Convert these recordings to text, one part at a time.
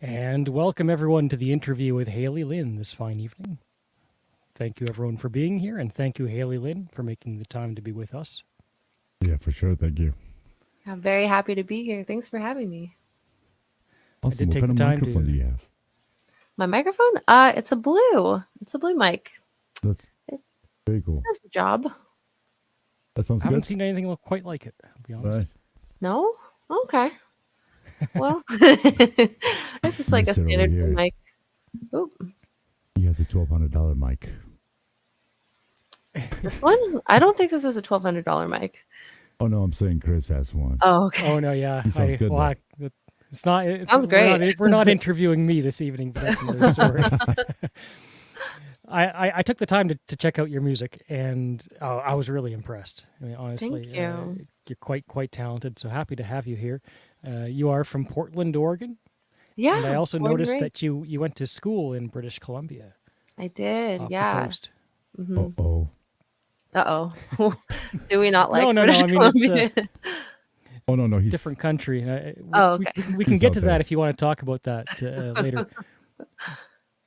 And welcome everyone to the interview with Hayley Lynn this fine evening. Thank you everyone for being here, and thank you, Hayley Lynn, for making the time to be with us. Yeah, for sure. Thank you. I'm very happy to be here. Thanks for having me. I Awesome. did What take kind the of time microphone do to. you have? My microphone, it's a blue. It's a blue mic. That's It very cool. does the job. That sounds I haven't good. seen anything look quite like it, I'll be All honest. right. No? Okay. Well, it's just like a Mister over standard blue here, mic. Oop. he has a $1,200 mic. This one? I don't think this is a $1,200 mic. Oh no, I'm saying Chris has one. Oh, okay. Oh no, yeah, He sounds good though. it's not. It's, Sounds great. we're not interviewing me this evening, but that's another story. I took the time to check out your music, and I was really impressed. I mean, honestly, Thank you. you're quite talented. So happy to have you here. You are from Portland, Oregon, and I Yeah, also born and noticed raised. that you went to school in British Columbia, I did. off the Yeah. coast. Uh oh. Uh-oh. Do we not like No. British I mean, it's a Columbia? Oh no, no, he's different country. Oh, okay. We can he's get out to there. that if you want to talk about that later.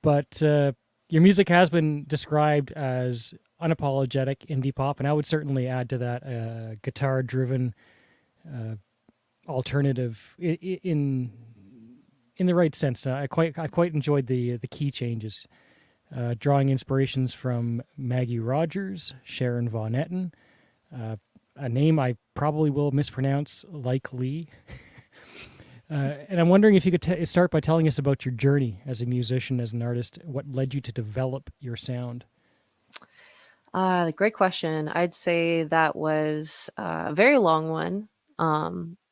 But your music has been described as unapologetic indie pop, and I would certainly add to that guitar-driven alternative in the right sense. I quite enjoyed the key changes, drawing inspirations from Maggie Rogers, Sharon Von Etten, a name I probably will mispronounce, like Lee. And I'm wondering if you could start by telling us about your journey as a musician, as an artist. What led you to develop your sound? Great question. I'd say that was a very long one.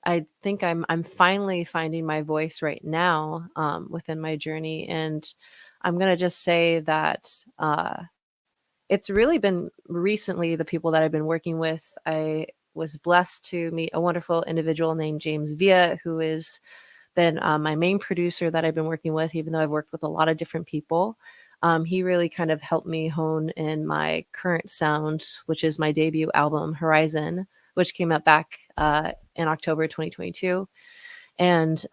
I think I'm finally finding my voice right now within my journey, and I'm gonna just say that it's really been recently the people that I've been working with. I was blessed to meet a wonderful individual named James Villa, who has been my main producer that I've been working with, even though I've worked with a lot of different people. He really kind of helped me hone in my current sound, which is my debut album, Horizon, which came out back in October 2022. And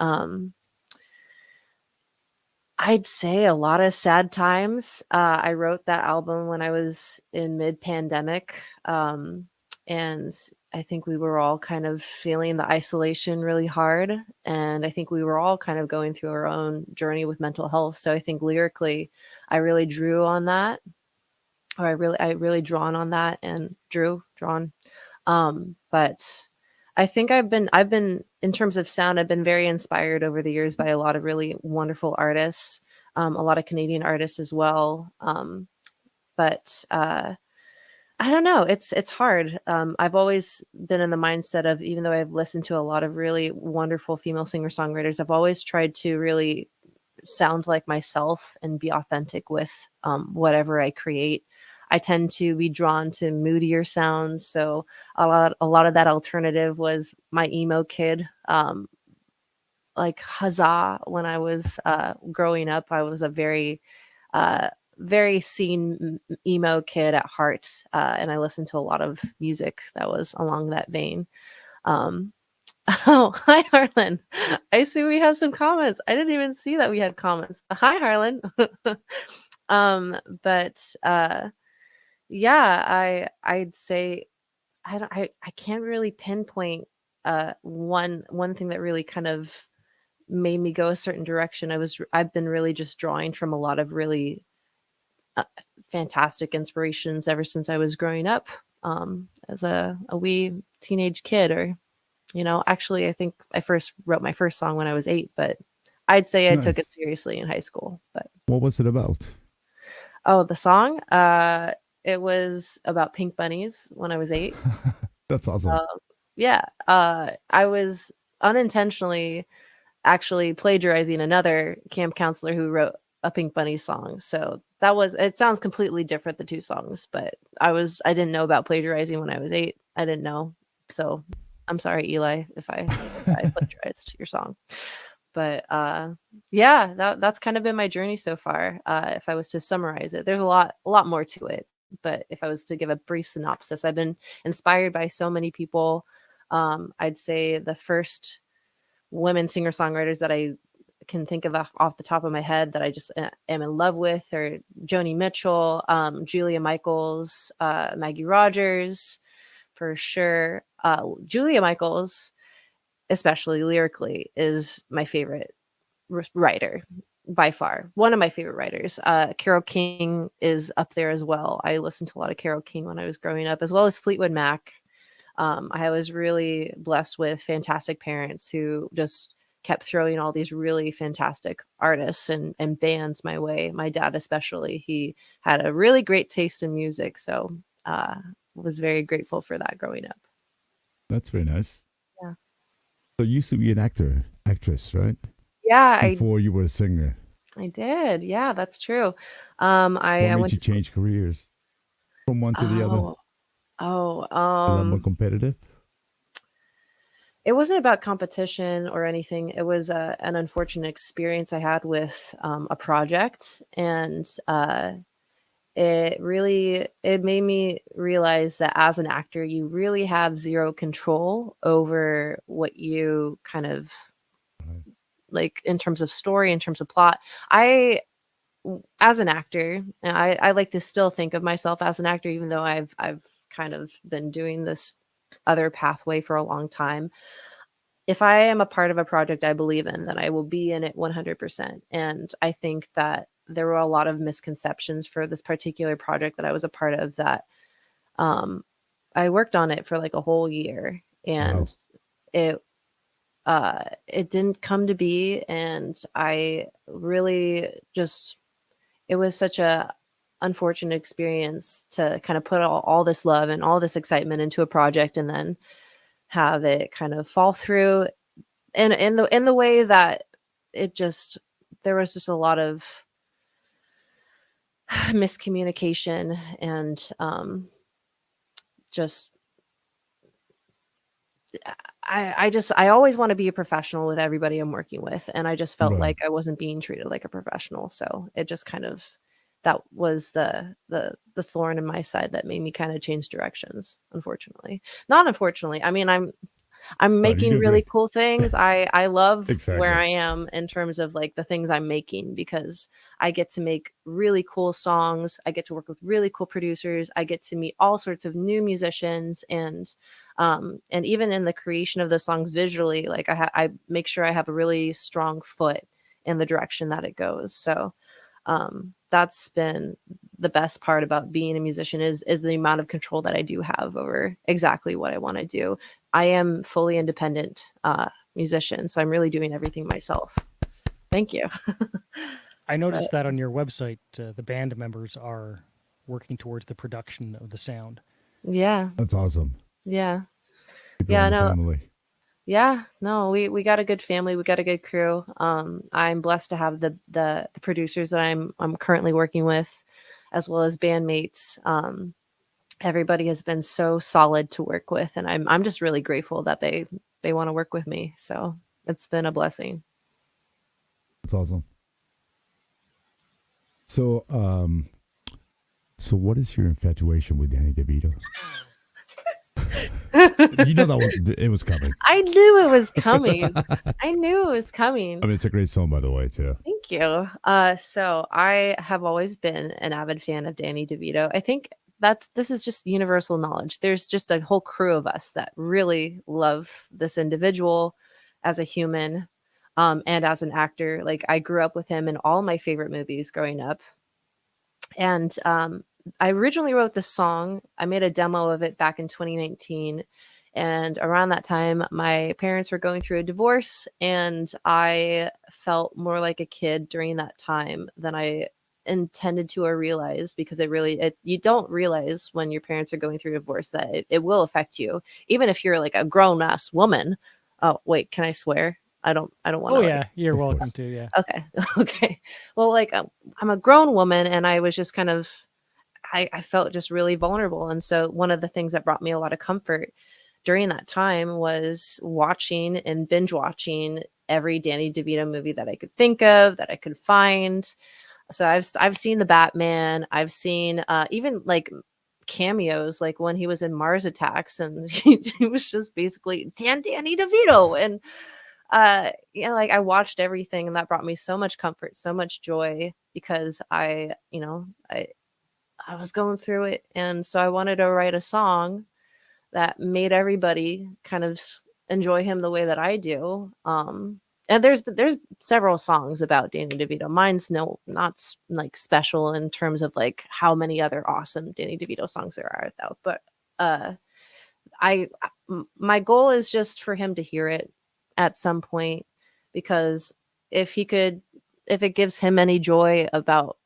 I'd say a lot of sad times. I wrote that album when I was in mid pandemic. And I think we were all kind of feeling the isolation really hard. And I think we were all kind of going through our own journey with mental health. So I think lyrically, I really drew on that, or I really drawn on that and drawn. But I think I've been in terms of sound, I've been very inspired over the years by a lot of really wonderful artists, a lot of Canadian artists as well. But I don't know. It's hard. I've always been in the mindset of, even though I've listened to a lot of really wonderful female singer songwriters, I've always tried to really sound like myself and be authentic with whatever I create. I tend to be drawn to moodier sounds, so a lot of that alternative was my emo kid. Like huzzah! When I was growing up, I was a uh, very emo kid at heart, and I listened to a lot of music that was along that vein. Um, oh, hi Harlan. I see we have some comments. I didn't even see that we had comments. Hi Harlan. But yeah, I'd say I can't really pinpoint one thing that really kind of made me go a certain direction. I've been really just drawing from a lot of really uh, fantastic inspirations ever since I was growing up, as a wee teenage kid. Or, actually, I think I first wrote my first song when I was 8, but I'd say I took it Nice. seriously in high school. But What was it about? oh, the song, it was about pink bunnies when I was 8. That's awesome. Uh, yeah, I was unintentionally actually plagiarizing another camp counselor who wrote a Pink Bunny song. So it sounds completely different, the two songs, but I didn't know about plagiarizing when I was 8. I didn't know. So I'm sorry, Eli, if I plagiarized your song. But yeah, that's kind of been my journey so far. If I was to summarize it, there's a lot more to it. But if I was to give a brief synopsis, I've been inspired by so many people. I'd say the first women singer songwriters that I can think of off the top of my head that I just am in love with are Joni Mitchell, Julia Michaels, Maggie Rogers, for sure. Julia Michaels, especially lyrically, is my favorite writer by far. One of my favorite writers. Carole King is up there as well. I listened to a lot of Carole King when I was growing up, as well as Fleetwood Mac. I was really blessed with fantastic parents who just kept throwing all these really fantastic artists and bands my way. My dad, especially, he had a really great taste in music. So was very grateful for that growing up. That's very nice. Yeah. So you used to be an actress, right? Yeah, Before you were a singer. I did. Yeah, that's true. What I made went you to school. change careers from one to the other? Oh, A lot more competitive? it wasn't about competition or anything. It was an unfortunate experience I had with a project, and it made me realize that as an actor, you really have zero control over what you kind of Right. like in terms of story, in terms of plot. As an actor, and I like to still think of myself as an actor, even though I've kind of been doing this other pathway for a long time. If I am a part of a project I believe in, then I will be in it 100%. And I think that there were a lot of misconceptions for this particular project that I was a part of that um, I worked on it for like a whole year, Wow. and it it didn't come to be. And I really just, it was such a unfortunate experience to kind of put all this love and all this excitement into a project and then have it kind of fall through and in the way that it just, there was just a lot of miscommunication and just I always want to be a professional with everybody I'm working with, and I just felt Right. like I wasn't being treated like a professional. So it just kind of, that was the thorn in my side that made me kind of change directions, unfortunately. Not unfortunately. I mean, I'm No, you making do really great. cool things. I love where Exactly. I am in terms of like the things I'm making, because I get to make really cool songs. I get to work with really cool producers. I get to meet all sorts of new musicians, and even in the creation of the songs visually, like I make sure I have a really strong foot in the direction that it goes. So that's been the best part about being a musician is the amount of control that I do have over exactly what I want to do. I am fully independent musician, so I'm really doing everything myself. Thank you. I But noticed that on your website, the band members are working towards the production of the sound. yeah, That's awesome. yeah, You yeah. growing a No, family. yeah, no. We got a good family. We got a good crew. I'm blessed to have the producers that I'm currently working with, as well as bandmates. Everybody has been so solid to work with, and I'm just really grateful that they want to work with me. So it's been a blessing. That's awesome. So, so what is your infatuation with Danny DeVito? You know that it was coming. I knew it was coming. I knew it was coming. I mean, it's a great song, by the way, too. Thank you. So I have always been an avid fan of Danny DeVito. I think this is just universal knowledge. There's just a whole crew of us that really love this individual as a human, and as an actor. Like I grew up with him in all my favorite movies growing up. And I originally wrote this song. I made a demo of it back in 2019. And around that time, my parents were going through a divorce, and I felt more like a kid during that time than I intended to or realized, because you don't realize when your parents are going through a divorce that it will affect you, even if you're like a grown ass woman. Oh, wait, can I swear? I don't want Oh to like. yeah, you're Of welcome course. to. Yeah. Okay. Okay. Well, like I'm a grown woman, and I was just kind of, I felt just really vulnerable. And so one of the things that brought me a lot of comfort during that time was watching and binge watching every Danny DeVito movie that I could think of, that I could find. So I've seen the Batman. I've seen even like cameos, like when he was in Mars Attacks, and he was just basically Danny DeVito. And like I watched everything, and that brought me so much comfort, so much joy, because I was going through it, and so I wanted to write a song that made everybody kind of enjoy him the way that I do. And there's several songs about Danny DeVito. Mine's not like special in terms of like how many other awesome Danny DeVito songs there are though. But uh, my goal is just for him to hear it at some point, because if he could, if it gives him any joy about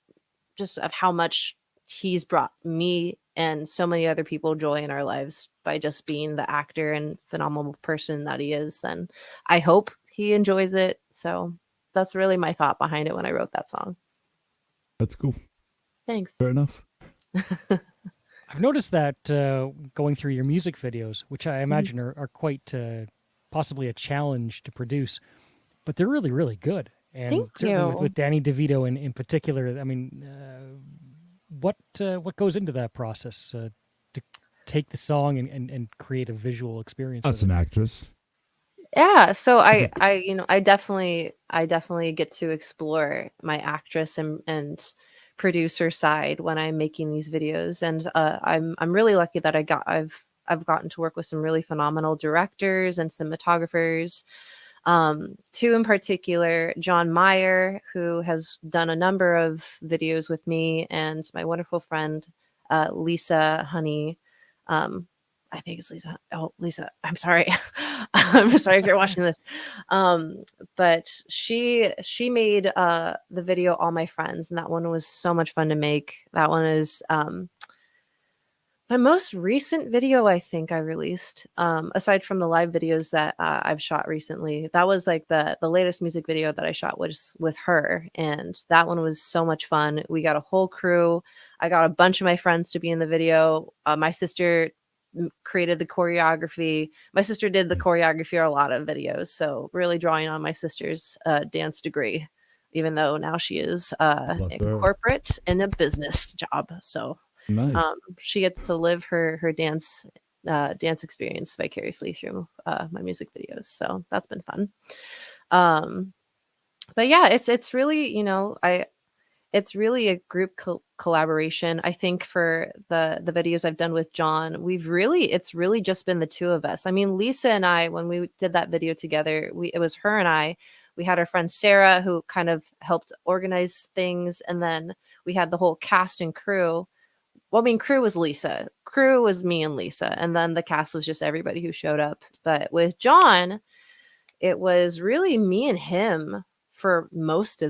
just of how much he's brought me and so many other people joy in our lives by just being the actor and phenomenal person that he is, then I hope he enjoys it. So that's really my thought behind it when I wrote that song. That's cool. Thanks. Fair enough. I've noticed that going through your music videos, which I imagine are quite possibly a challenge to produce, but they're really, really good. And Thank certainly you. with Danny DeVito in particular, I mean, what goes into that process to take the song and create a visual experience? That's with an it? actress. Yeah, so I definitely get to explore my actress and producer side when I'm making these videos, and I'm really lucky that I've gotten to work with some really phenomenal directors and cinematographers. Two in particular, John Meyer, who has done a number of videos with me, and my wonderful friend Lisa Honey. I think it's Lisa. Oh, Lisa, I'm sorry. I'm sorry if you're watching this. But she made the video All My Friends, and that one was so much fun to make. That one is my most recent video I think I released, aside from the live videos that I've shot recently. That was like the latest music video that I shot was with her, and that one was so much fun. We got a whole crew. I got a bunch of my friends to be in the video. My sister created the choreography. My sister did the choreography for a lot of videos, so really drawing on my sister's dance degree, even though now she is Bless in her. corporate in a business job. So Nice. she gets to live her dance experience vicariously through my music videos. So that's been fun. But yeah, it's really, it's really a group collaboration. I think for the videos I've done with John, it's really just been the two of us. I mean, Lisa and I, when we did that video together, it was her and I. We had our friend Sarah, who kind of helped organize things, and then we had the whole cast and crew. Well, I mean, crew was Lisa. Crew was me and Lisa, and then the cast was just everybody who showed up. But with John, it was really me and him for most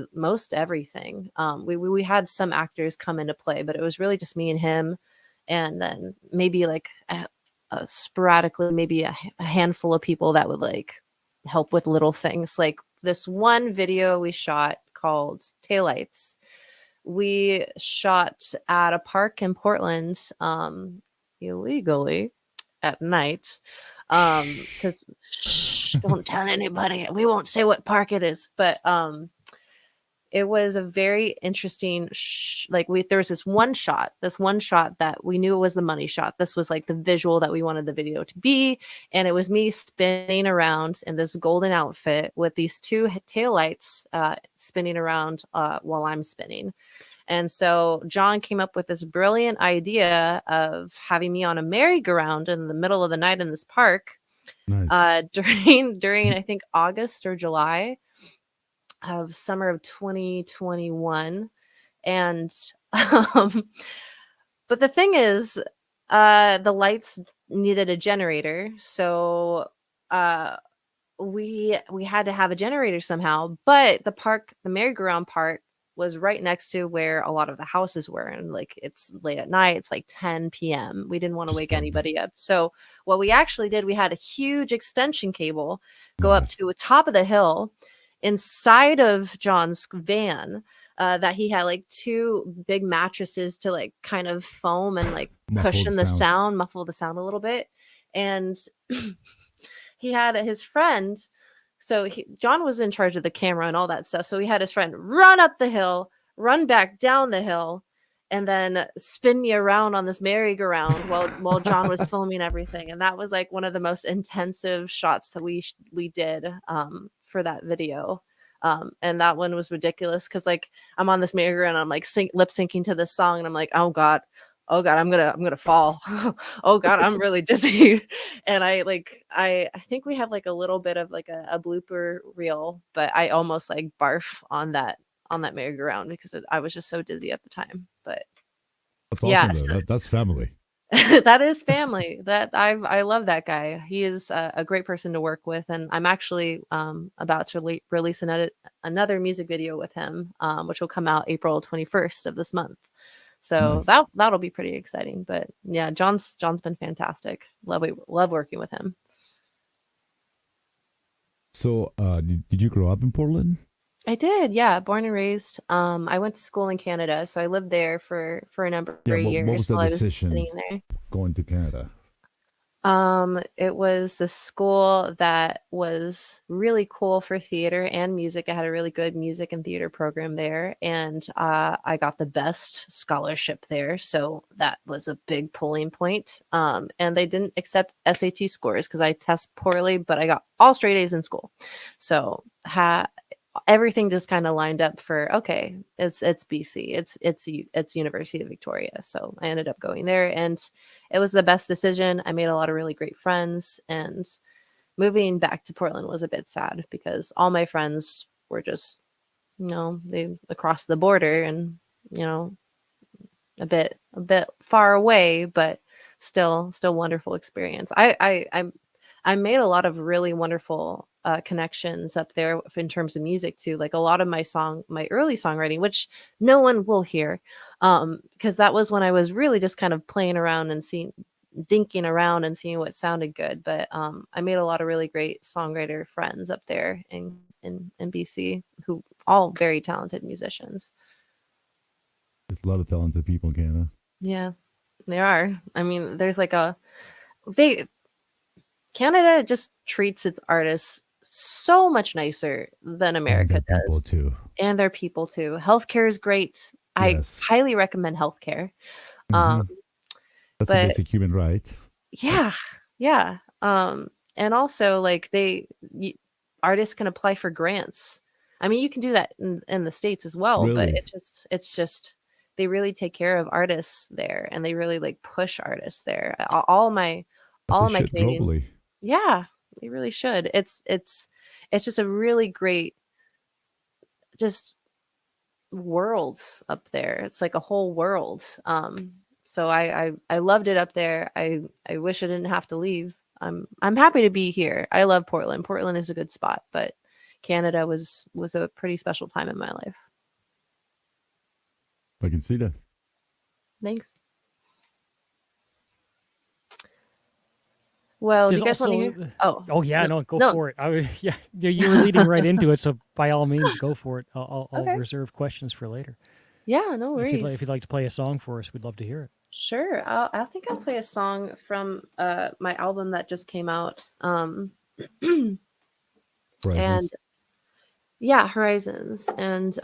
everything. We had some actors come into play, but it was really just me and him, and then maybe like sporadically, maybe a handful of people that would like help with little things. Like this one video we shot called Taillights. We shot at a park in Portland illegally at night, because don't tell anybody, we won't say what park it is, but it was a very interesting there was this one shot that we knew was the money shot. This was like the visual that we wanted the video to be, and it was me spinning around in this golden outfit with these two taillights spinning around while I'm spinning. And so John came up with this brilliant idea of having me on a merry-go-round in the middle of the night in this park. Nice. During I think August or July of summer of 2021. And but the thing is, the lights needed a generator, so we had to have a generator somehow. But the merry-go-round part was right next to where a lot of the houses were, and like it's late at night, it's like 10 p.m. We didn't want to wake anybody up. So what we actually did, we had a huge extension cable go up to the top of the hill inside of John's van, that he had like two big mattresses to like kind of foam and like cushion the sound, muffle the sound a little bit. And he had his friend. So John was in charge of the camera and all that stuff. So he had his friend run up the hill, run back down the hill, and then spin me around on this merry-go-round while John was filming everything. And that was like one of the most intensive shots that we did for that video. And that one was ridiculous because like I'm on this merry-go-round, I'm like lip syncing to this song, and I'm like, oh god, I'm gonna fall. Oh god, I'm really dizzy. And I think we have like a little bit of like a blooper reel, but I almost like barf on that merry-go-round because I was just so dizzy at the time. But That's yeah, awesome, though. That's family. that is family. I love that guy. He is a great person to work with, and I'm actually about to release another music video with him, which will come out April 21st of this month. So Nice. that'll be pretty exciting. But yeah, John's been fantastic. Love working with him. So, did you grow up in Portland? I did, yeah, born and raised. I went to school in Canada, so I lived there for a number Yeah. of What was years the while I was decision studying there. going to Canada? It was the school that was really cool for theater and music. I had a really good music and theater program there, and I got the best scholarship there, so that was a big pulling point. And they didn't accept SAT scores because I test poorly, but I got all straight A's in school, so everything just kind of lined up for okay, it's BC, it's University of Victoria. So I ended up going there, and it was the best decision. I made a lot of really great friends, and moving back to Portland was a bit sad because all my friends were just they across the border, and you know a bit far away, but still wonderful experience. I made a lot of really wonderful connections up there in terms of music too. Like a lot of my early songwriting, which no one will hear, because that was when I was really just kind of playing around and dinking around and seeing what sounded good. But I made a lot of really great songwriter friends up there in BC, who all very talented musicians. There's a lot of talented people in Canada. Yeah, there are. I mean, there's like they Canada just treats its artists so much nicer than And America the people does. too. And their people too. Healthcare is great. I Yes. highly recommend healthcare. Hmm. Um, That's a but basic human right. yeah, yeah. And also like artists can apply for grants. I mean, you can do that in the States as well, but Really? it's just they really take care of artists there, and they really like push artists there. All That's a of my shit Canadian, globally. yeah, they really should. It's just a really great just world up there. It's like a whole world. So I loved it up there. I wish I didn't have to leave. I'm happy to be here. I love Portland. Portland is a good spot, but Canada was a pretty special time in my life. I can see that. Thanks. Well, do There's you guys want to also hear? oh yeah, No, no, go no. for it. Yeah, you were leading right into it, so by all means, go for it. I'll Okay. reserve questions for later. Yeah, no If worries. you'd like to play a song for us, we'd love to hear it. Sure. I think I'll play a song from my album that just came out. Horizons. And yeah, Horizons. And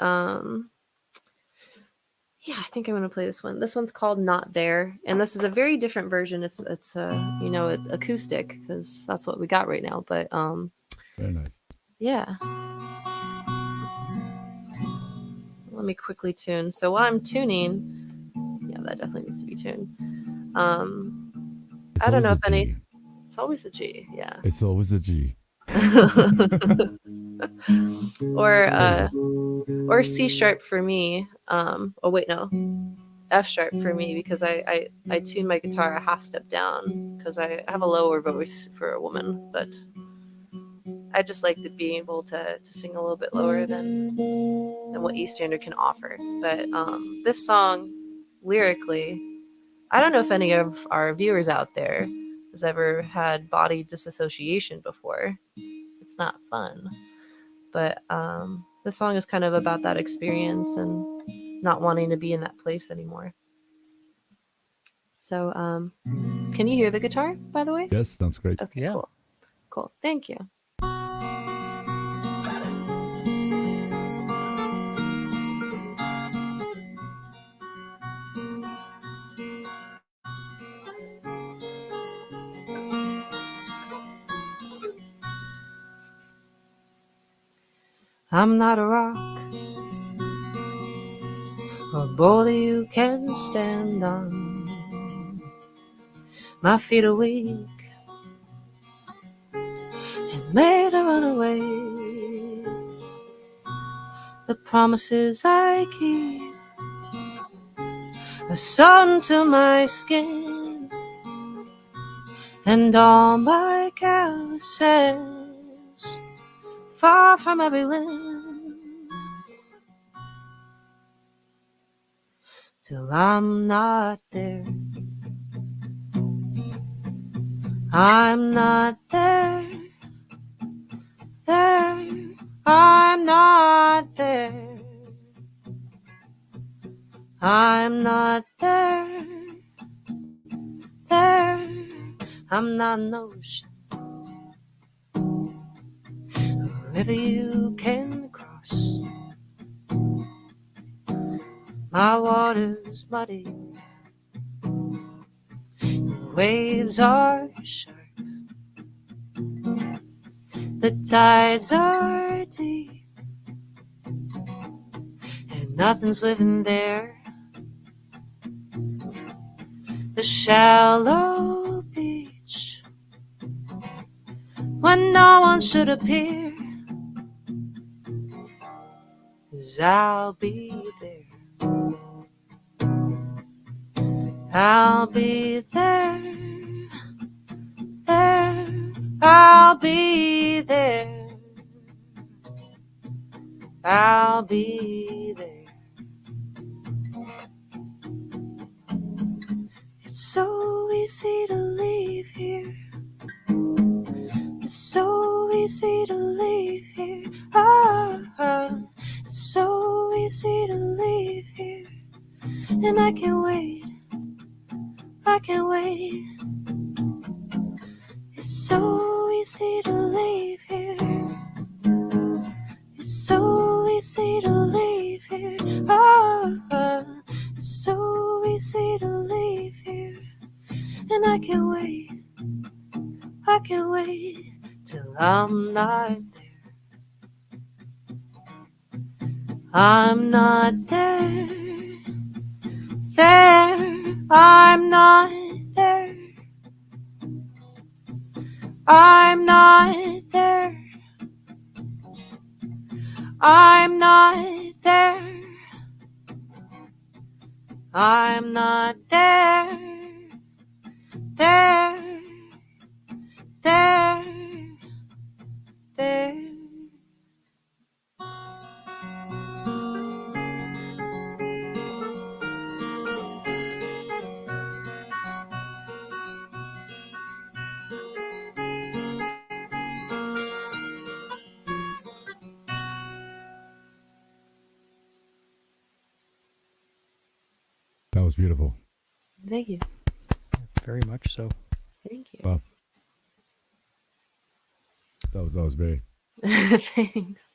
yeah, I think I'm gonna play this one. This one's called Not There, and this is a very different version. It's acoustic because that's what we got right now. But Very nice. yeah, let me quickly tune. So while I'm tuning, yeah, that definitely needs to be tuned. It's I don't always know a if any. G. It's always a G, yeah. It's always a G. Or C sharp for me. Oh wait, no, F sharp for me because I tune my guitar a half step down because I have a lower voice for a woman, but I just like to be able to sing a little bit lower than what E standard can offer. But this song, lyrically, I don't know if any of our viewers out there has ever had body disassociation before. It's not fun, but this song is kind of about that experience and not wanting to be in that place anymore. So, can you hear the guitar, by the way? Yes, sounds great. Okay, Yeah. cool. Cool. Thank you. I'm not a rock or boulder you can stand on. My feet are weak and made to run away. The promises I keep are sewn to my skin, and all my calluses far from every limb, till I'm not there. I'm not there, there. I'm not there. I'm not there, there. I'm not an ocean, a river you can cross. My water's muddy, the waves are sharp, the tides are deep, and nothing's living there. The shallow beach, when no one should appear, 'cause I'll be there. I'll be there, there. I'll be there. I'll be there. It's so easy to leave here. It's so easy to leave here. Oh, it's so easy to leave here. And I can't wait. I can't wait. It's so easy to leave here. It's so easy to leave here. Oh, it's so easy to leave here. And I can't wait. I can't wait till I'm not there. I'm not there, there. I'm not there. I'm not there. I'm not there. I'm not there, there, there, there. That was beautiful. Thank you. Very much so. Thank you. Wow. That was very Thanks.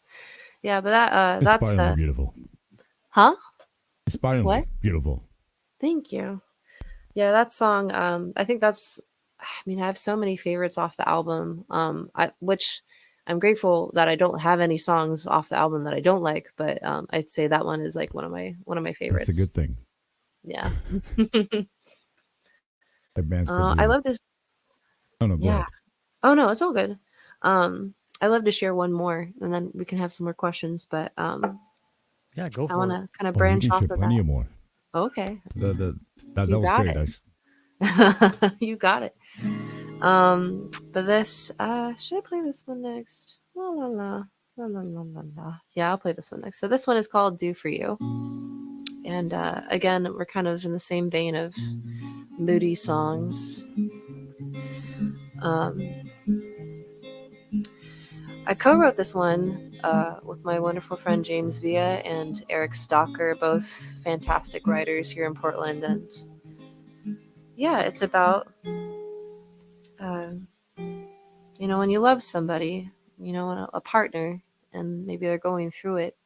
Yeah, but that's inspiringly beautiful. huh? Inspiringly What? beautiful. Thank you. Yeah, that song, I think that's, I mean, I have so many favorites off the album, which I'm grateful that I don't have any songs off the album that I don't like, but I'd say that one is like one of my favorites. That's a good thing. Yeah. That band's I love to, Oh no, go yeah. ahead. Oh no, it's all good. I love to share one more, and then we can have some more questions, but Yeah, go I for want it. to kind of Oh, you branch can off share of plenty that. of more. Okay. That You was got great, it. actually. You got it. But this, should I play this one next? La la la, la la la la la. Yeah, I'll play this one next. So this one is called "Do for You," and again, we're kind of in the same vein of moody songs. Um, I co-wrote this one with my wonderful friend James Villa and Eric Stocker, both fantastic writers here in Portland, and yeah, it's about when you love somebody, a partner, and maybe they're going through it,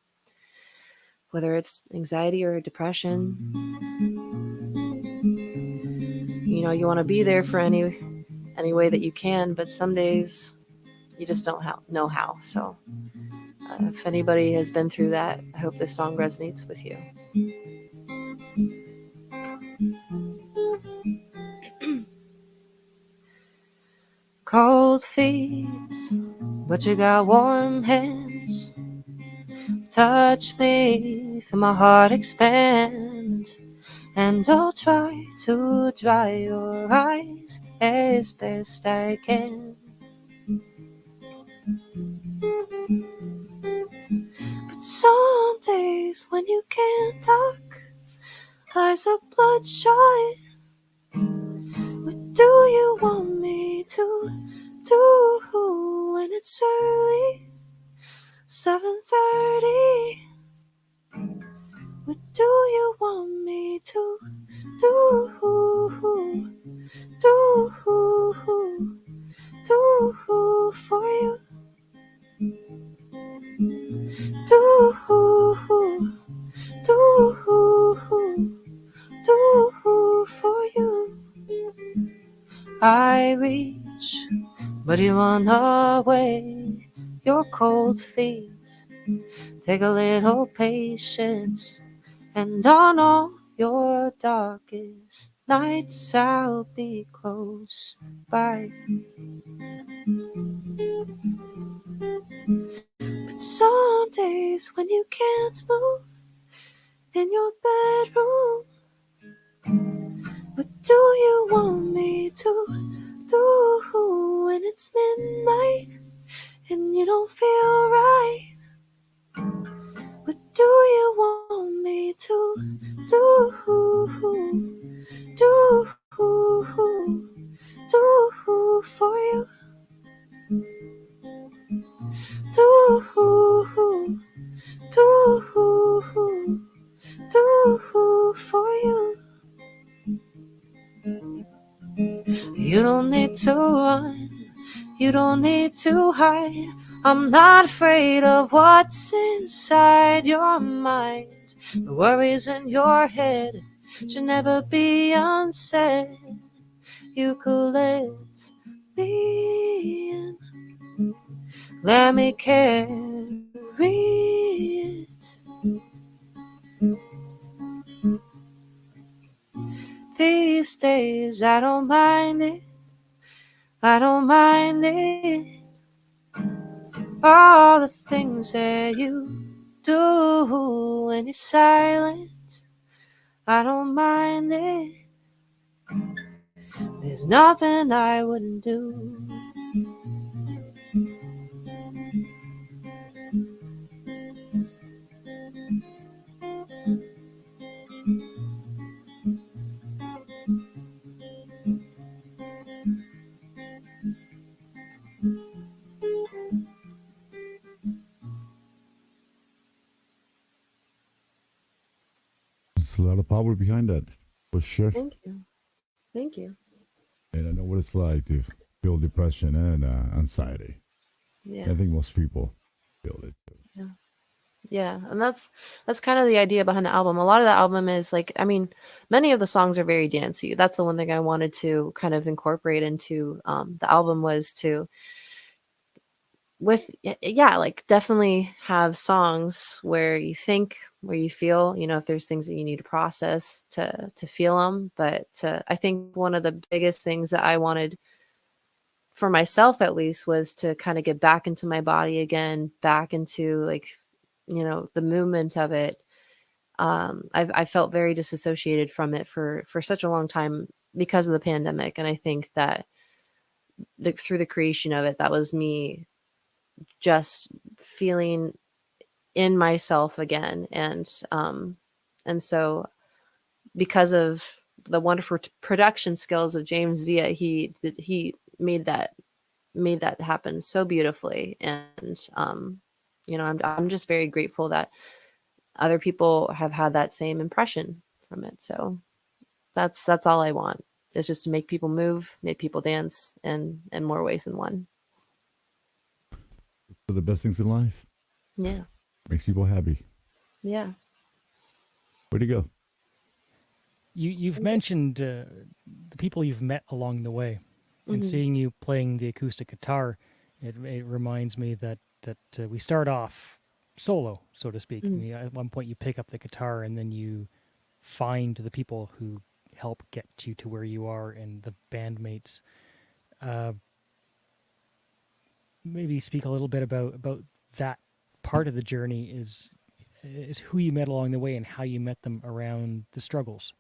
whether it's anxiety or depression. You want to be there for any way that you can, but some days you just don't know how. So If anybody has been through that, I hope this song resonates with you. Cold feet, but you got warm hands. Touch me, feel my heart expand. And I'll try to dry your eyes as best I can. But some days when you can't talk, eyes are bloodshot. What do you want me to do when it's early? 7:30. What do you want me to do for you? Do for you. I reach, but you run away. Your cold feet take a little patience, and on all your darkest nights I'll be close by. But some days when you can't move in your bedroom, what do you want me to do when it's midnight and you don't feel right? What do you want me to do for you? Do for you. You don't need to run, you don't need to hide. I'm not afraid of what's inside your mind. The worries in your head should never be unsaid. You could let me in, let me carry it. These days I don't mind it, I don't mind it. All the things that you do when you're silent, I don't mind it. There's nothing I wouldn't do. There's a lot of power behind that, for sure. Thank you. Thank you. And I know what it's like to feel depression and anxiety. Yeah. I think most people feel it too. Yeah. Yeah. And that's kind of the idea behind the album. A lot of the album is like, I mean, many of the songs are very dancey. That's the one thing I wanted to kind of incorporate into the album was to like definitely have songs where you think, where you feel, if there's things that you need to process to feel them. But I think one of the biggest things that I wanted for myself, at least, was to kind of get back into my body again, back into like, the movement of it. I felt very disassociated from it for such a long time because of the pandemic. And I think that through the creation of it, that was me just feeling in myself again. And so because of the wonderful production skills of James Villa, he made that happen so beautifully. And I'm just very grateful that other people have had that same impression from it. So that's all I want, is just to make people move, make people dance in more ways than one. So the best things in life Yeah. makes people happy. Yeah. Way to go. You've mentioned the people you've met along the way, and Mhm. seeing you playing the acoustic guitar, it reminds me that we start off solo, so to speak. Mm. At one point, you pick up the guitar, and then you find the people who help get you to where you are, and the bandmates. Uh, Maybe speak a little bit about that part of the journey is who you met along the way and how you met them around the struggles.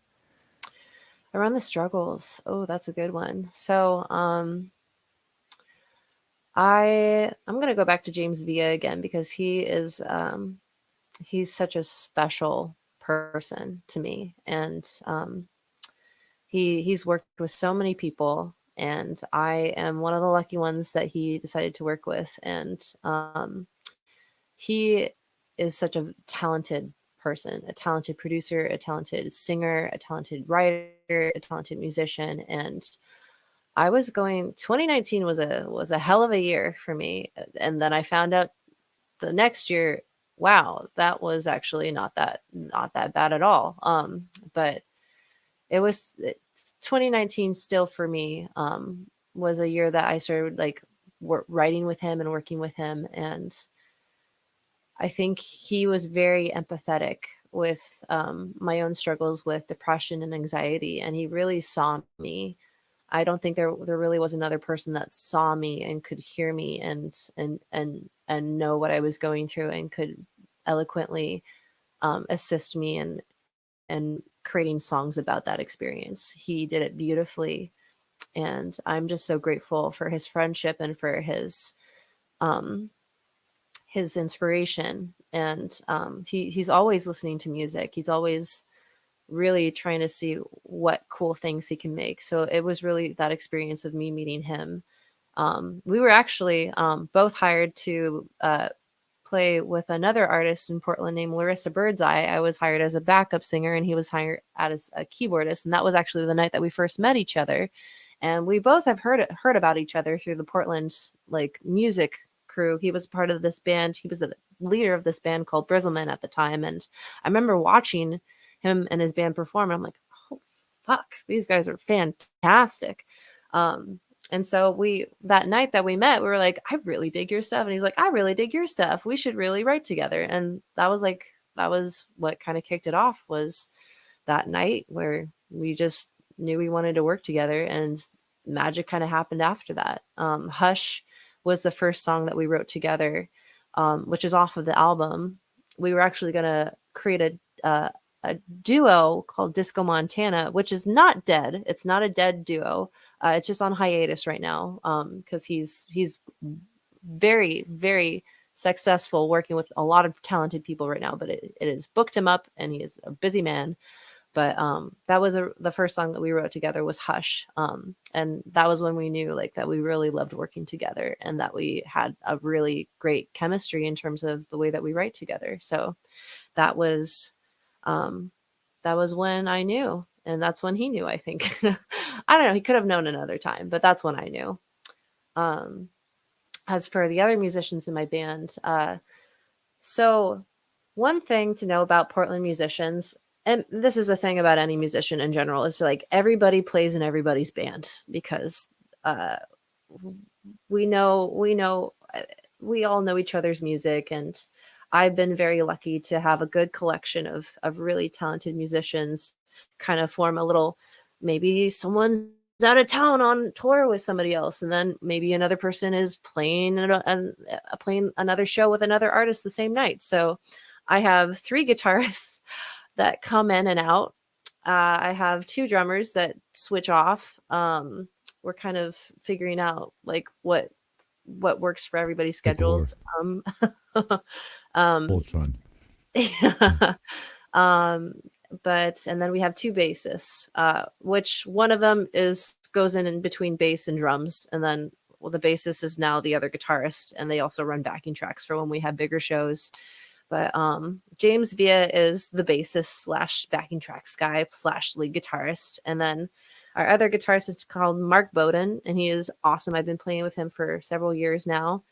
Around the struggles. Oh, that's a good one. So, I'm gonna go back to James Villa again because he's such a special person to me, and he's worked with so many people, and I am one of the lucky ones that he decided to work with, and he is such a talented person, a talented producer, a talented singer, a talented writer, a talented musician, and 2019 was a hell of a year for me, and then I found out the next year, wow, that was actually not that bad at all. But it was 2019 still for me was a year that I started like writing with him and working with him, and I think he was very empathetic with my own struggles with depression and anxiety, and he really saw me. I don't think there really was another person that saw me and could hear me and know what I was going through and could eloquently assist me and creating songs about that experience. He did it beautifully, and I'm just so grateful for his friendship and for um, his inspiration. And he's always listening to music. He's always really trying to see what cool things he can make. So it was really that experience of me meeting him. We were actually both hired to play with another artist in Portland named Larissa Birdseye. I was hired as a backup singer, and he was hired as a keyboardist. And that was actually the night that we first met each other. And we both have heard about each other through the Portland like music crew. He was part of this band. He was the leader of this band called Brizzleman at the time. And I remember watching him and his band perform. And I'm like, oh fuck, these guys are fantastic. And so that night that we met, we were like, I really dig your stuff. And he's like, I really dig your stuff. We should really write together. And that was what kind of kicked it off, was that night where we just knew we wanted to work together, and magic kind of happened after that. Hush was the first song that we wrote together, which is off of the album. We were actually going to create a duo called Disco Montana, which is not dead. It's not a dead duo. It's just on hiatus right now because he's very, very successful working with a lot of talented people right now. But it has booked him up, and he is a busy man. But that was the first song that we wrote together was Hush. And that was when we knew like that we really loved working together, and that we had a really great chemistry in terms of the way that we write together. So that was when I knew, and that's when he knew, I think. I don't know. He could have known another time, but that's when I knew. As for the other musicians in my band, so one thing to know about Portland musicians, and this is a thing about any musician in general, is like everybody plays in everybody's band because we all know each other's music, and I've been very lucky to have a good collection of really talented musicians kind of form a little, maybe someone's out of town on tour with somebody else, and then maybe another person is playing playing another show with another artist the same night. So I have 3 guitarists that come in and out. I have 2 drummers that switch off. We're kind of figuring out like what works for everybody's schedules. Voltron. Yeah. And then we have 2 bassists, which one of them goes in between bass and drums, and then the bassist is now the other guitarist, and they also run backing tracks for when we have bigger shows. But James Villa is the bassist / backing tracks guy / lead guitarist, and then our other guitarist is called Mark Bowden, and he is awesome. I've been playing with him for several years now.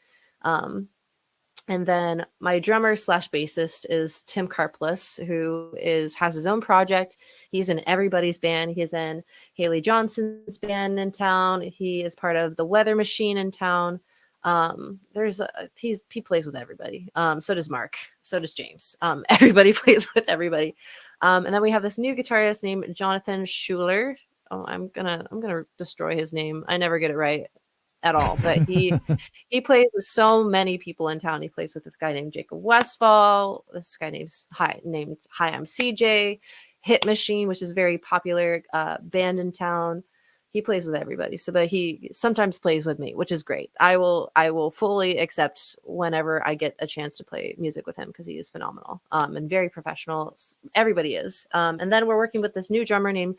And then my drummer / bassist is Tim Karplus, who has his own project. He's in everybody's band. He's in Haley Johnson's band in town. He is part of the Weather Machine in town. He plays with everybody. So does Mark. So does James. Everybody plays with everybody. And then we have this new guitarist named Jonathan Schuler. Oh, I'm gonna destroy his name. I never get it right at all. But he plays with so many people in town. He plays with this guy named Jacob Westfall. This guy named Hi, I'm CJ. Hit Machine, which is a very popular band in town. He plays with everybody. So, but he sometimes plays with me, which is great. I will fully accept whenever I get a chance to play music with him because he is phenomenal and very professional. Everybody is. And then we're working with this new drummer named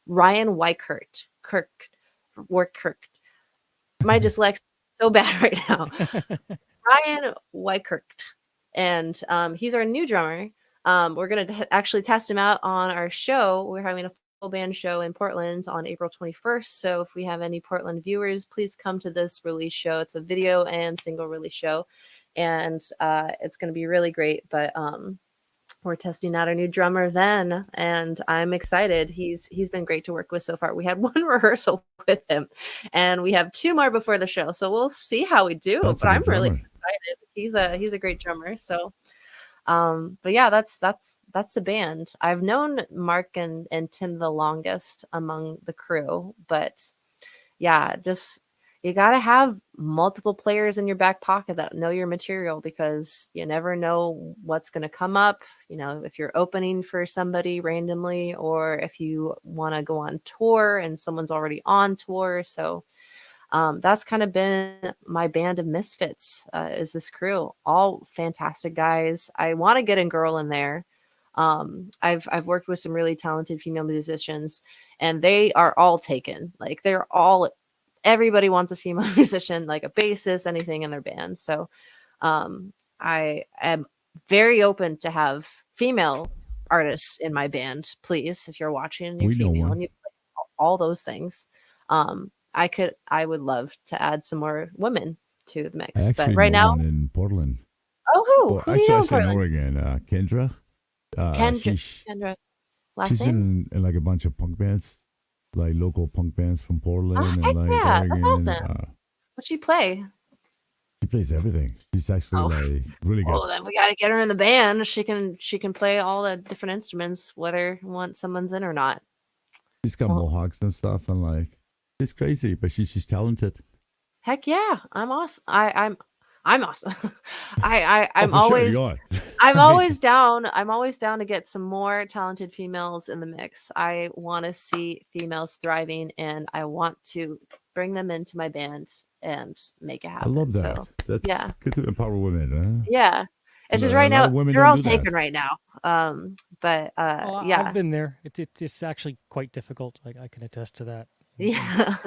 Ryan Wykert. My dyslexia is so bad right now. Ryan Wykert. And he's our new drummer. We're going to actually test him out on our show. We're having a full band show in Portland on April 21st. So if we have any Portland viewers, please come to this release show. It's a video and single release show. And it's going to be really great. But we're testing out our new drummer then, and I'm excited. He's been great to work with so far. We had one rehearsal with him, and we have 2 more before the show. So we'll see how we do. That's but I'm really drummer. excited. He's a great drummer. So, but yeah, that's the band. I've known Mark and Tim the longest among the crew, but yeah, just you got to have multiple players in your back pocket that know your material because you never know what's going to come up. You know, if you're opening for somebody randomly or if you want to go on tour and someone's already on tour. So that's kind of been my band of misfits is this crew. All fantastic guys. I want to get a girl in there. I've worked with some really talented female musicians and they are all taken. Like everybody wants a female musician, like a bassist, anything in their band. So I am very open to have female artists in my band. Please, if you're watching, you're female and you play all those things. I would love to add some more women to the mix. But right now, one in Portland. Oh, who do you know in Portland? Oregon, Kendra. Kendra. Last She's name? been in like a bunch of punk bands, like local punk bands from Portland and like yeah, Oregon. that's awesome. What'd she play? She plays everything. She's actually like really good. Well, then we got to get her in the band. She can play all the different instruments, whether someone's in or not. She's got mohawks and stuff, and like she's crazy, but she's talented. Heck yeah, I'm awesome. I'm awesome. I'm always I'm always down. I'm always down to get some more talented females in the mix. I want to see females thriving, and I want to bring them into my band and make it happen. I love that. So, That's good to empower women. Huh? Yeah, it's just right now they're all taken right now. But yeah, I've been there. It's actually quite difficult. I can attest to that. Yeah.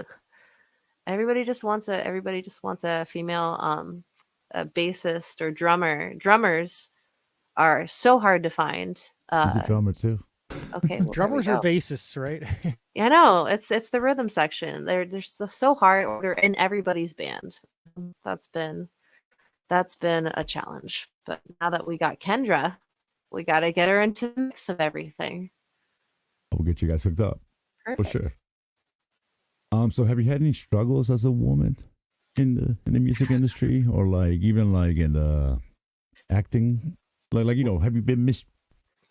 Everybody just wants a female a bassist or drummer. Drummers are so hard to find. She's a drummer too. Okay, well, drummers are bassists, right? Yeah, no, it's the rhythm section. They're so hard. They're in everybody's band. That's been a challenge. But now that we got Kendra, we got to get her into the mix of everything. We'll get you guys hooked up. Perfect. For sure. So have you had any struggles as a woman in the music industry, or like even like in the acting? Like have you been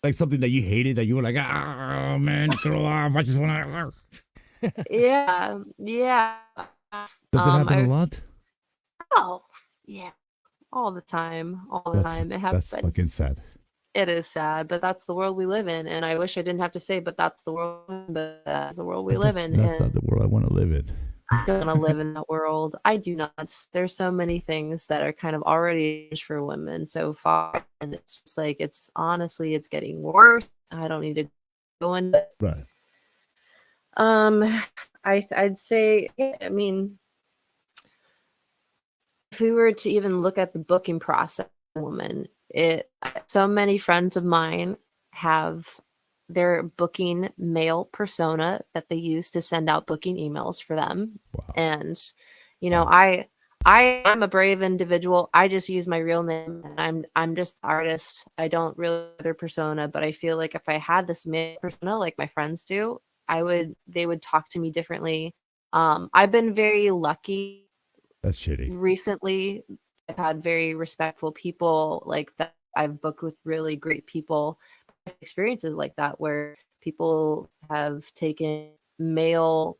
like something that you hated that you were like, oh man, throw off. I just want to. Yeah. Does it happen a lot? Oh yeah, all the time. It happens. That's fucking sad. It is sad, but that's the world we live in. And I wish I didn't have to say, but that's the world. But that's the world we live in. That's not the world I want to live in. I don't want to live in that world. I do not. There's so many things that are kind of already for women so far, and it's just like it's getting worse. I don't need to go into it. Right. I'd say, I mean, if we were to even look at the booking process, woman, so many friends of mine have their booking mail persona that they use to send out booking emails for them. Wow. And I'm a brave individual. I just use my real name, and I'm just the artist. I don't really have their persona, but I feel like if I had this mail persona like my friends do, they would talk to me differently. I've been very lucky That's shitty. Recently, I've had very respectful people like that. I've booked with really great people. Experiences like that where people have taken male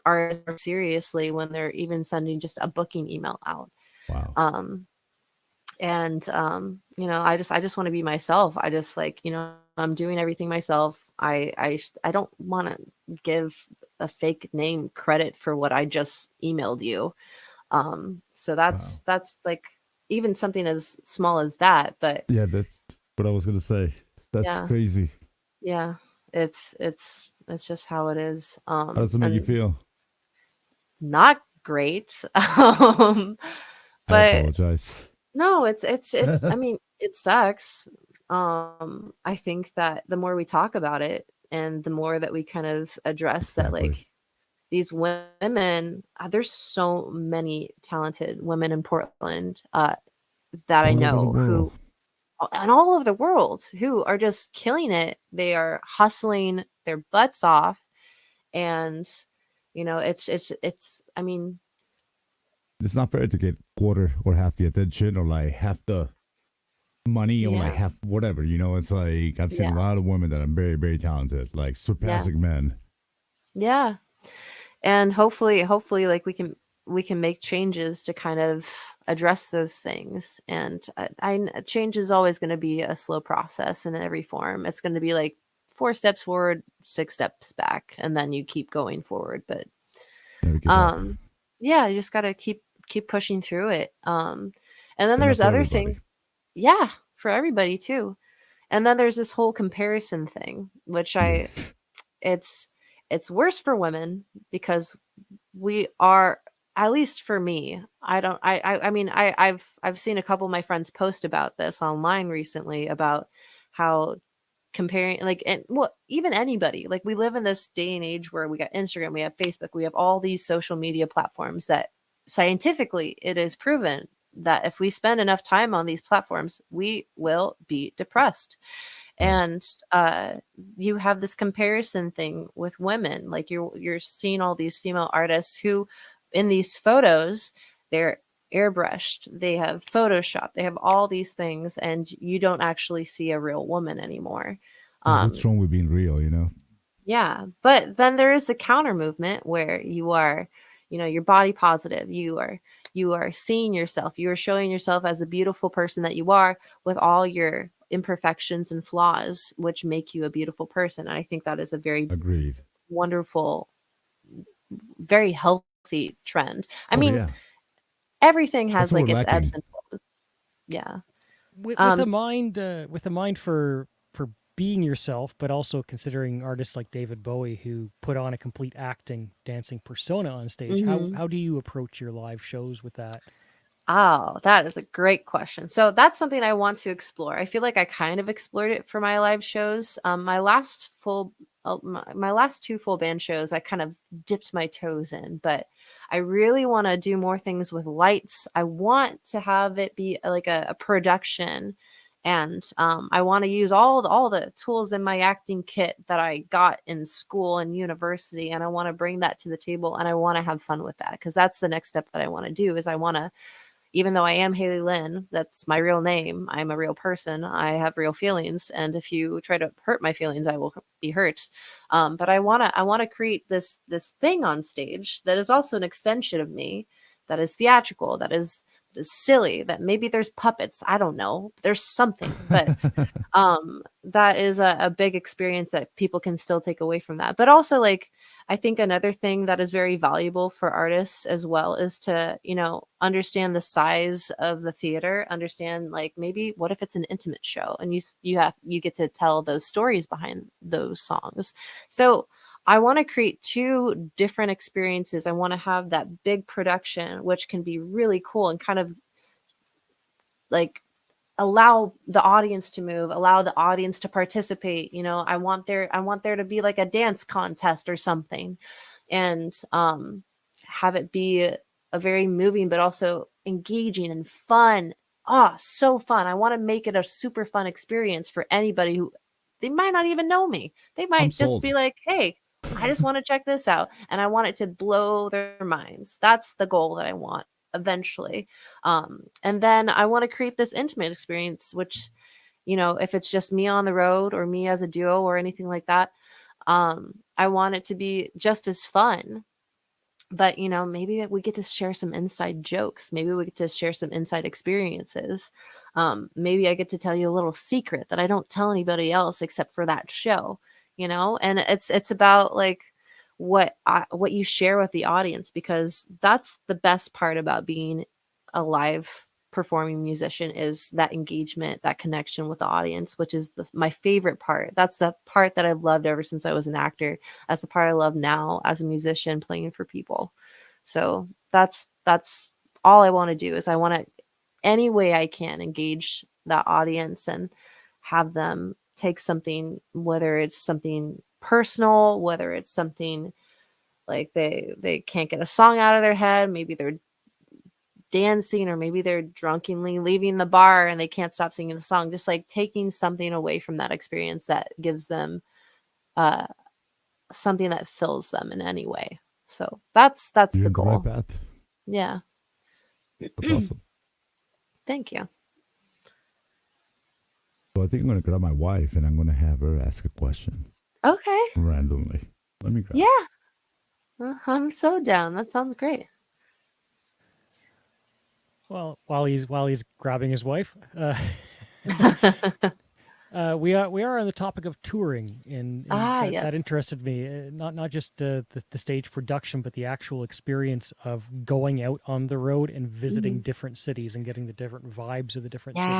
artists seriously when they're even sending just a booking email out. Wow. Um, and you know, I just want to be myself. I just like, you know, I'm doing everything myself. I don't want to give a fake name credit for what I just emailed you. So Wow. that's like even something as small as that, but Yeah, that's what I was gonna say. That's yeah, crazy. yeah, it's just how it is. How does it make you And feel? not great. I But apologize. no, it's I mean, it sucks. I think that the more we talk about it and the more that we kind of address that, like, Exactly. these women, there's so many talented women in Portland that I All over the know world. who and all over the world who are just killing it. They are hustling their butts off, and you know, it's I mean, It's not fair to get quarter or half the attention or like half the money or like yeah, half whatever. It's like I've seen yeah, a lot of women that are very, very talented, like yeah, surpassing men. yeah. And hopefully like we can make changes to kind of address those things. And change is always going to be a slow process in every form. It's going to be like 4 steps forward, 6 steps back, and then you keep going forward. But Never give up. um yeah, you just got to keep pushing through it. And then But not there's for other everybody. thing, yeah, for everybody too. And then there's this whole comparison thing, which Yeah. it's it's worse for women because we are, at least for me, I don't I mean, I've seen a couple of my friends post about this online recently about how comparing, like, and well, even anybody, like, we live in this day and age where we got Instagram, we have Facebook, we have all these social media platforms that scientifically it is proven that if we spend enough time on these platforms we will be depressed. Right. And you have this comparison thing with women, like you're seeing all these female artists who in these photos they're airbrushed, they have Photoshop, they have all these things, and you don't actually see a real woman anymore. Yeah, what's um wrong with being real? yeah, but then there is the counter movement where you are, you know, you're body positive. You are seeing yourself. You are showing yourself as a beautiful person that you are with all your imperfections and flaws, which make you a beautiful person. And I think that is a very Agreed. wonderful, very healthy trend. I Oh mean, yeah. everything That's has what we're like its ebbs lacking. and flows. Yeah. With Um, a mind for being yourself, but also considering artists like David Bowie who put on a complete acting, dancing persona on stage. How mhm. how do you approach your live shows with that? Oh, that is a great question. So that's something I want to explore. I feel like I kind of explored it for my live shows. My last two full band shows, I kind of dipped my toes in, but I really want to do more things with lights. I want to have it be like a production, and I want to use all the tools in my acting kit that I got in school and university, and I want to bring that to the table, and I want to have fun with that because that's the next step that I want to do. Is I want to, even though I am Hayley Lynn, that's my real name. I'm a real person. I have real feelings, and if you try to hurt my feelings, I will be hurt. But I wanna create this thing on stage that is also an extension of me, that is theatrical, that is silly, that maybe there's puppets. I don't know. There's something, but that is a big experience that people can still take away from that. But also, like, I think another thing that is very valuable for artists as well is to, you know, understand the size of the theater, understand, like, maybe what if it's an intimate show and you get to tell those stories behind those songs. So I want to create two different experiences. I want to have that big production, which can be really cool and kind of like allow the audience to move, allow the audience to participate. You know, I want there to be like a dance contest or something, and have it be a very moving but also engaging and fun. Ah, so fun. I want to make it a super fun experience for anybody who, they might not even know me. They I'm might just sold. be like, "Hey, I just want to check this out." And I want it to blow their minds. That's the goal that I want eventually. And then I want to create this intimate experience, which, if it's just me on the road or me as a duo or anything like that, I want it to be just as fun. But, maybe we get to share some inside jokes. Maybe we get to share some inside experiences. Maybe I get to tell you a little secret that I don't tell anybody else except for that show, and it's about like what you share with the audience, because that's the best part about being a live performing musician, is that engagement, that connection with the audience, which is my favorite part. That's the part that I've loved ever since I was an actor. That's the part I love now as a musician, playing for people. So that's all I want to do. Is I want to, any way I can, engage that audience and have them take something, whether it's something personal, whether it's something like they can't get a song out of their head, maybe they're dancing, or maybe they're drunkenly leaving the bar and they can't stop singing the song, just like taking something away from that experience that gives them something that fills them in any way. So that's You're the in the goal. right path. Yeah. That's awesome. Thank you. So I think I'm going to grab my wife and I'm going to have her ask a question Okay. randomly. Let me grab. Yeah. I'm so down. That sounds great. Well, while he's grabbing his wife, we are on the topic of touring, and that Yes. interested me. Not just the stage production, but the actual experience of going out on the road and visiting different cities and getting the different vibes of the different cities.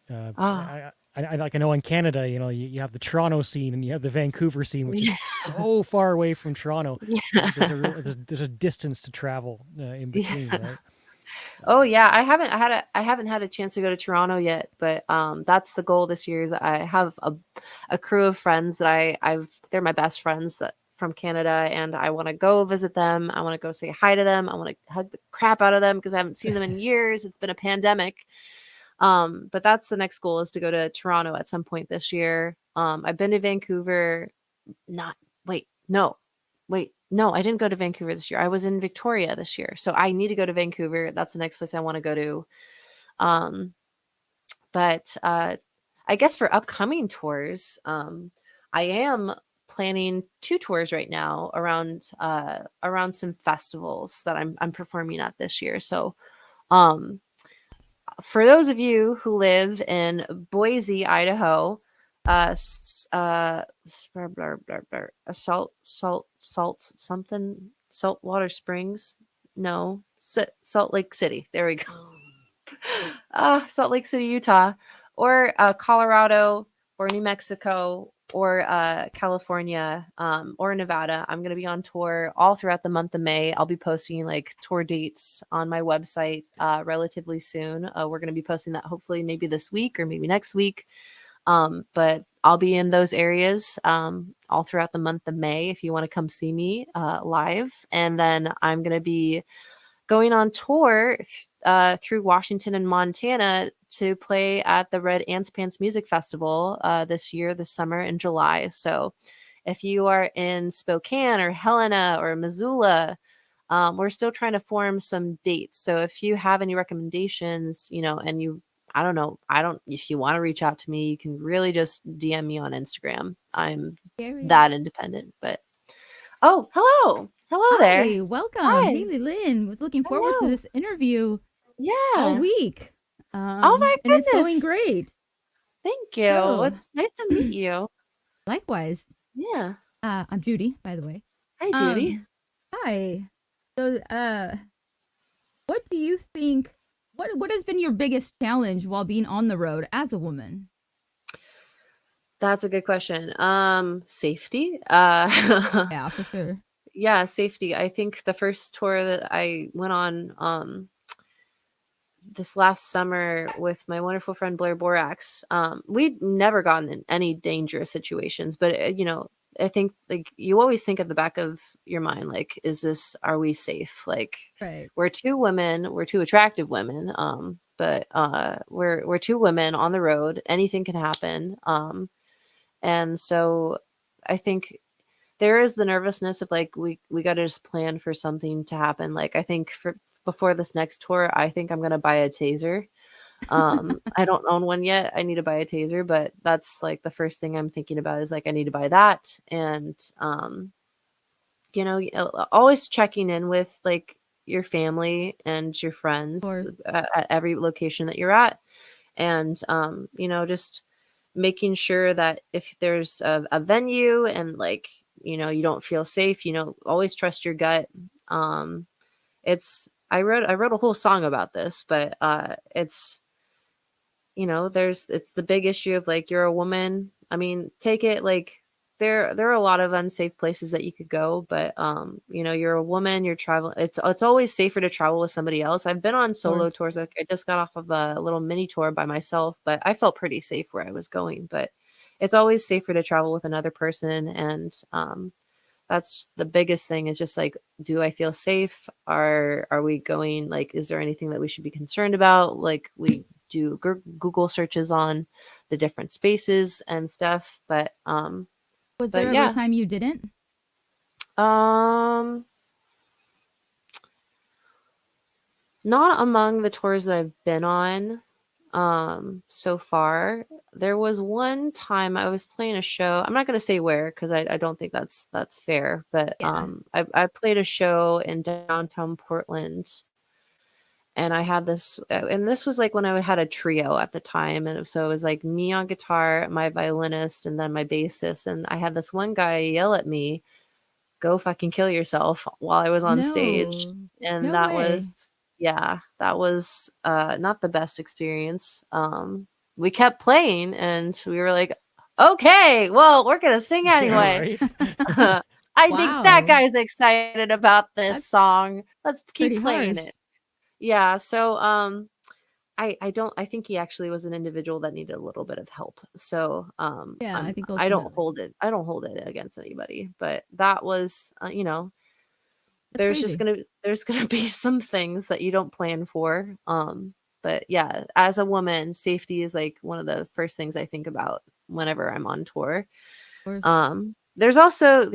Yeah. I know in Canada, you have the Toronto scene and you have the Vancouver scene, which is so far away from Toronto. Yeah. There's a distance to travel in between, right? Oh yeah, I haven't had a chance to go to Toronto yet, but that's the goal this year. Is I have a crew of friends that they're my best friends that from Canada, and I want to go visit them. I want to go say hi to them. I want to hug the crap out of them because I haven't seen them in years. It's been a pandemic. But that's the next goal, is to go to Toronto at some point this year. I've been to Vancouver. No, I didn't go to Vancouver this year. I was in Victoria this year. So I need to go to Vancouver. That's the next place I want to go to. But I guess for upcoming tours, I am planning 2 tours right now around some festivals that I'm performing at this year. So for those of you who live in Boise, Idaho, saltwater springs, no, Salt Lake City, there we go. Salt Lake City, Utah, or Colorado, or New Mexico, or California, or Nevada. I'm going to be on tour all throughout the month of May. I'll be posting like tour dates on my website relatively soon. We're going to be posting that hopefully maybe this week or maybe next week. But I'll be in those areas all throughout the month of May if you want to come see me live. And then I'm going to be going on tour through Washington and Montana to play at the Red Ants Pants Music Festival this summer in July. So if you are in Spokane or Helena or Missoula, we're still trying to form some dates. So if you have any recommendations, and if you want to reach out to me, you can really just DM me on Instagram. I'm that independent, but hello. Hello there. Hi, welcome. Hi. Hayley Lynn. Was looking forward to this interview all Yeah. week. Oh my And it's going goodness. great. Thank you. So- It's nice to meet you. Likewise. Yeah. I'm Judy, by the way. Hi, Judy. Hi. So, what do you think? What has been your biggest challenge while being on the road as a woman? That's a good question. Safety. Yeah, for sure. Yeah, safety. I think the first tour that I went on this last summer with my wonderful friend Blair Borax, we'd never gotten in any dangerous situations, but I think like you always think at the back of your mind, like, are we safe? Like, Right. we're 2 women, we're 2 attractive women, but we're 2 women on the road. Anything can happen. And so I think there is the nervousness of like we got to just plan for something to happen. Like I think for before this next tour, I think I'm gonna buy a taser. I don't own one yet. I need to buy a taser, but that's like the first thing I'm thinking about is like I need to buy that. And always checking in with like your family and your friends course. at every location that you're at. And just making sure that if there's a venue and like you don't feel safe, always trust your gut. It's I wrote a whole song about this, but it's it's the big issue of like you're a woman. I mean, take it like there are a lot of unsafe places that you could go, but you're a woman, you're traveling. It's always safer to travel with somebody else. I've been on solo tours. Like I just got off of a little mini tour by myself, but I felt pretty safe where I was going. But it's always safer to travel with another person, and that's the biggest thing is just like, do I feel safe? Are we going, like, is there anything that we should be concerned about? Like we do Google searches on the different spaces and stuff. But Was there ever yeah. a time you didn't? Not among the tours that I've been on so far. There was one time I was playing a show. I'm not going to say where because I don't think that's fair, but Yeah. I played a show in downtown Portland, and I had this and this was like when I had a trio at the time, and so it was like me on guitar, my violinist, and then my bassist. And I had this one guy yell at me, "Go fucking kill yourself," while I was on stage. No. And No that way. was that was not the best experience. We kept playing and we were like, okay, well, we're gonna sing Yeah, anyway. right. I think that Wow. guy's excited about this That's song. Let's keep pretty playing harsh. it. Yeah, so I think he actually was an individual that needed a little bit of help. So Yeah, I think I don't ultimately. hold it against anybody. But that was That's crazy. there's gonna be some things that you don't plan for. But yeah, as a woman, safety is like one of the first things I think about whenever I'm on tour. Of course. There's also,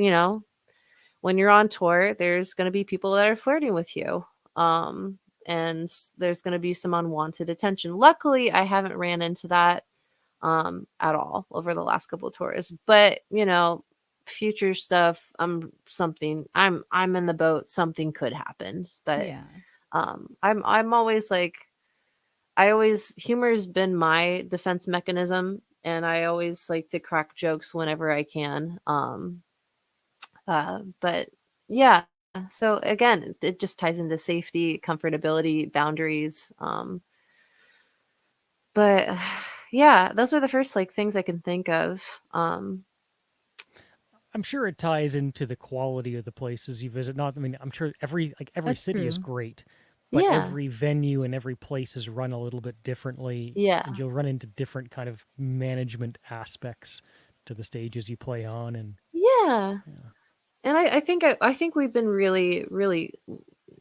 when you're on tour, there's gonna be people that are flirting with you. And there's gonna be some unwanted attention. Luckily, I haven't ran into that at all over the last couple of tours. But future stuff, I'm in the boat, something could happen. But Yeah. I'm always like, humor's been my defense mechanism, and I always like to crack jokes whenever I can. But yeah, so again, it just ties into safety, comfortability, boundaries. But yeah, those are the first like things I can think of. I'm sure it ties into the quality of the places you visit. Not, I mean, I'm sure every That's city is true. great, but Yeah, every venue and every place is run a little bit differently, yeah, and you'll run into different kind of management aspects to the stages you play on. And yeah. yeah, And I think we've been really, really.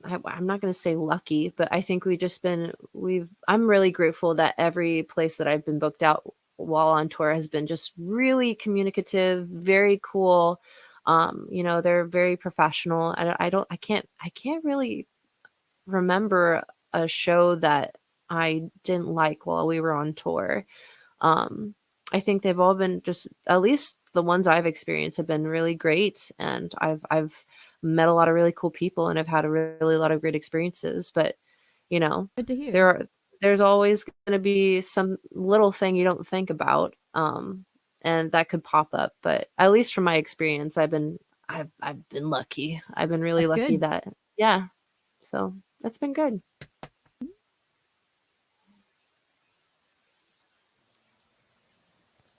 I'm not going to say lucky, but I think I'm really grateful that every place that I've been booked out while on tour has been just really communicative, very cool. They're very professional. I can't really remember a show that I didn't like while we were on tour. Um, I think they've all been just, at least the ones I've experienced, have been really great, and I've met a lot of really cool people, and I've had a really lot of great experiences. But you know, Good to hear. there are there's always going to be some little thing you don't think about, and that could pop up. But at least from my experience, I've been lucky. I've been really That's lucky good. that yeah. So that's been good.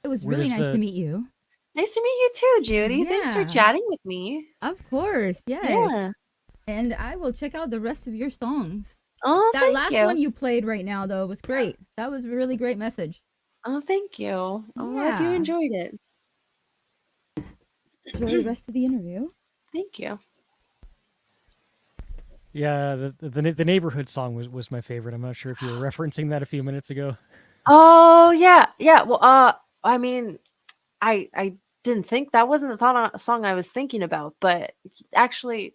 It was where really does nice to the meet you. Nice to meet you too, Judy. Thanks for Yeah. chatting with me. Of course. Yes. Yeah. And I will check out the rest of your songs. Oh, That thank last you. one you played right now, though, was great. That was a really great message. Oh, thank you. I'm glad you Yeah. enjoyed it. Enjoy the rest of the interview. Thank you. yeah the neighborhood song was my favorite. I'm not sure if you were referencing that a few minutes ago. Oh, yeah. Yeah. Well, I mean, I didn't think that wasn't the song I was thinking about, but actually,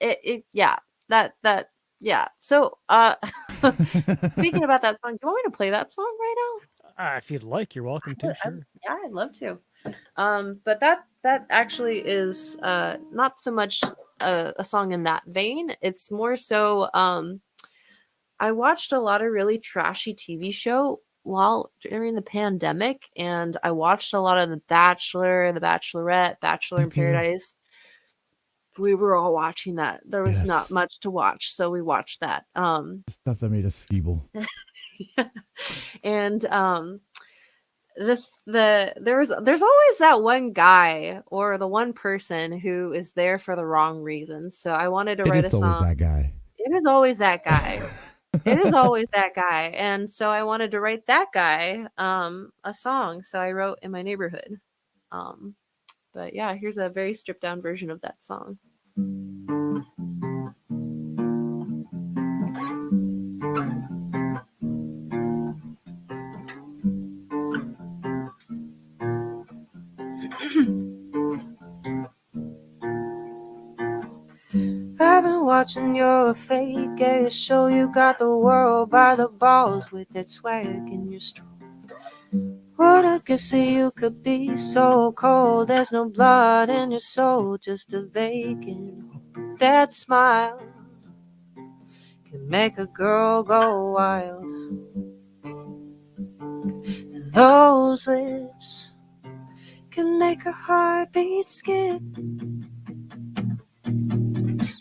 yeah, yeah. So, speaking about that song, do you want me to play that song right If you'd like, you're welcome now? to. Sure. Yeah, I'd love to. But that actually is not so much a song in that vein. It's more so I watched a lot of really trashy TV show while during the pandemic, and I watched a lot of The Bachelor, The Bachelorette, Bachelor Me in too. Paradise. We were all watching that. There was not Yes. much to watch, so we watched that. The stuff that made us feeble. And there's always that one guy or the one person who is there for the wrong reasons. So I wanted to It write a is always song. that guy. It is always that guy. It is always that guy. And so I wanted to write that guy a song. So I wrote In My Neighborhood. But yeah, here's a very stripped down version of that song. I've been watching your fake gay show. You got the world by the balls with that swag in your stroke. What a guess that you could be so cold. There's no blood in your soul, just a vacant hope. That smile can make a girl go wild. And those lips can make her heartbeat skip.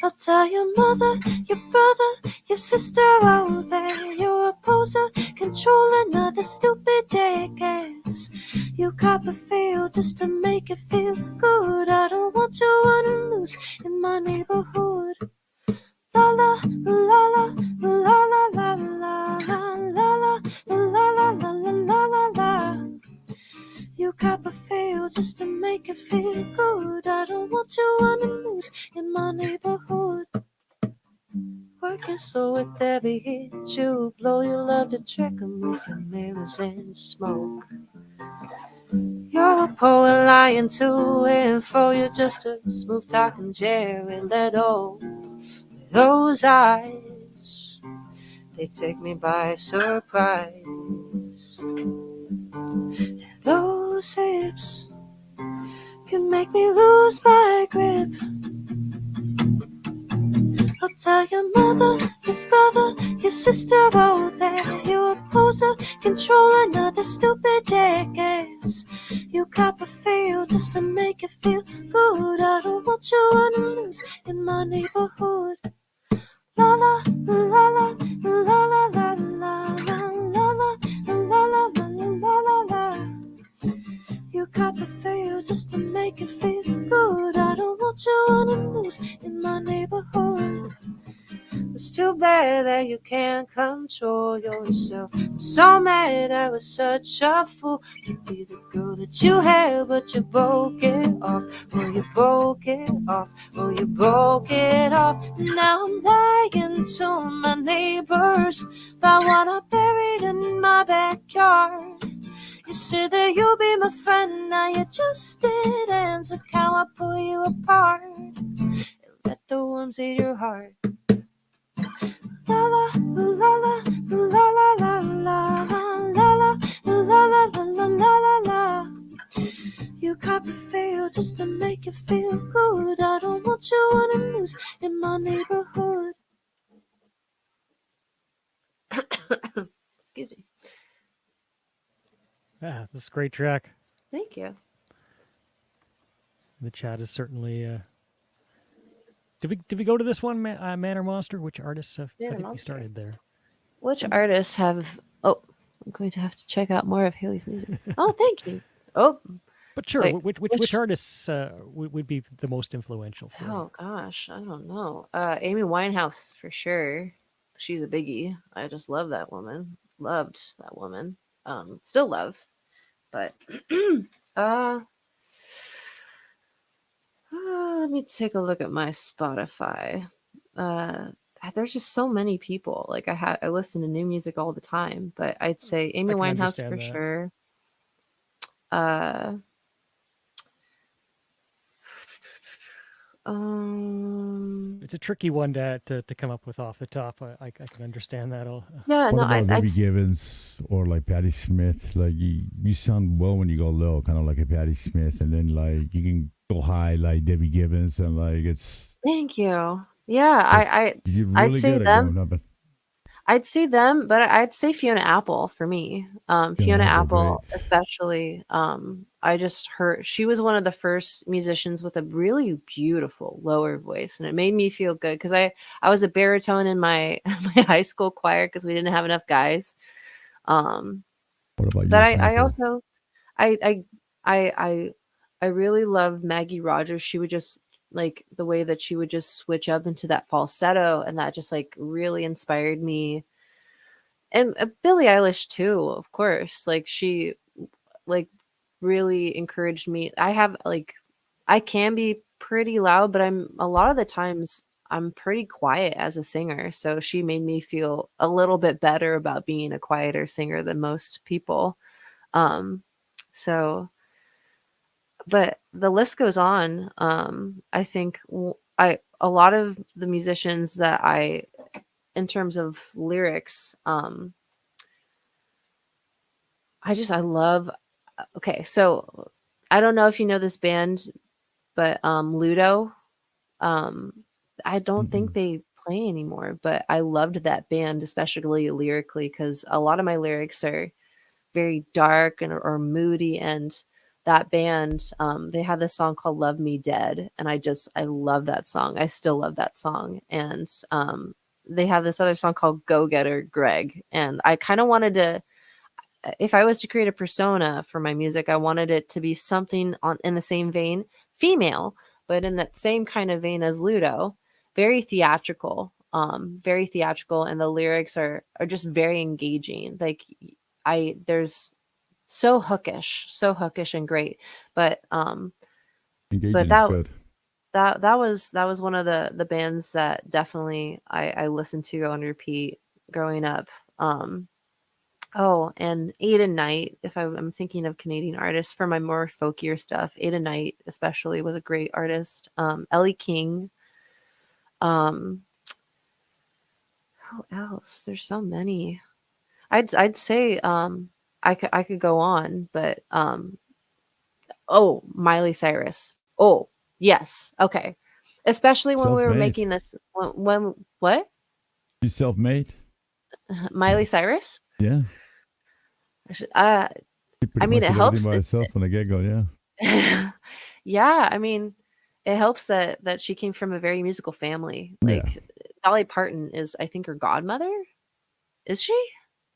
I'll tell your mother, your brother, your sister out there. You're a poser, controlling other stupid jackass. You cop a feel just to make it feel good. I don't want you running loose in my neighborhood. La la la la la la la la la la la la la la la. You cop a feel just to make it feel good. I don't want you running loose in my neighborhood. Working so with every hit you blow, you love to trick 'em with your mirrors and smoke. You're a poet lying to and fro. You're just a smooth talking Jared Leto. With those eyes, they take me by surprise. And those hips can make me lose my grip. I'll tell your mother, your brother, your sister out there. You're a poser, controlling other stupid jackass. You cop a feel just to make it feel good. I don't want you running loose in my neighborhood. La la la la la la la la la la la la la la. You cop a feel just to make it feel good. I don't want you running loose in my neighborhood. It's too bad that you can't control yourself. I'm so mad I was such a fool to be the girl that you had, but you broke it off. Oh, you broke it off. Oh, you broke it off. Now I'm lying to my neighbors about what I buried in my backyard. You said that you'll be my friend, now you just did. And look how I pull you apart and let the worms eat your heart. La la la la la la la la la la la la la. You cop a feel just to make it feel good. I don't want you running loose in my neighborhood. Excuse me. Yeah, this is a great track. Thank you. The chat is certainly. Did we go to this one, Man or Monster? Which artists have? Man I or think we Monster. started there. Which artists have? Oh, I'm going to have to check out more of Hayley's music. Oh, thank you. Oh, But sure, wait, which artists would be the most influential for you? Oh gosh, I don't know. Amy Winehouse for sure. She's a biggie. I just love that woman. Loved that woman. Still love. But let me take a look at my Spotify. There's just so many people. Like I listen to new music all the time, but I'd say Amy I can Winehouse understand for that. sure. It's a tricky one to come up with off the top. I can understand that. Yeah, What no, about I'd Debbie Givens or like Patti Smith? Like you sound well when you go low, kind of like a Patti Smith, and then like you can go high like Debbie Givens, and like it's thank you. Yeah, that's you're I'd really say good at them. going up. And I'd say them, but I'd say Fiona Apple for me. Fiona Fiona Apple, Apple, great. especially. I just heard she was one of the first musicians with a really beautiful lower voice, and it made me feel good because I was a baritone in my my high school choir because we didn't have enough guys. Um, What about but you, I Samantha? also I I I I really love Maggie Rogers. She would just like the way that she would just switch up into that falsetto, and that just like really inspired me. And Billie Eilish too, of course. Like she like really encouraged me. I have like I can be pretty loud, but I'm a lot of the times I'm pretty quiet as a singer. So she made me feel a little bit better about being a quieter singer than most people. Um so but the list goes on. I think I a lot of the musicians that I in terms of lyrics, I love okay, so I don't know if you know this band, but Ludo, um I don't think Mm-mm. they play anymore, but I loved that band, especially lyrically, because a lot of my lyrics are very dark and or moody, and that band, they had this song called Love Me Dead, and I love that song. I still love that song. And they have this other song called Go Getter Greg, and I kind of wanted to if I was to create a persona for my music, I wanted it to be something on in the same vein, female, but in that same kind of vein as Ludo, very theatrical, and the lyrics are just very engaging. Like I there's so hookish and great. But but Engaging is good. that was one of the bands that definitely I listened to on repeat growing up. Oh, and Ada Knight, if I'm thinking of Canadian artists for my more folkier stuff, Ada Knight especially was a great artist. Ellie King. Um, who else? There's so many. I'd say I could go on, but oh, Miley Cyrus. Oh, yes. Okay. Especially when we were Self-made. making this when what? She's self-made. Miley Cyrus? Yeah, Uh she I pretty mean much it did everything helps. by herself from the get-go. Yeah, Yeah, I mean, it helps that she came from a very musical family. yeah. Like Dolly Parton is, I think, her godmother. Is she?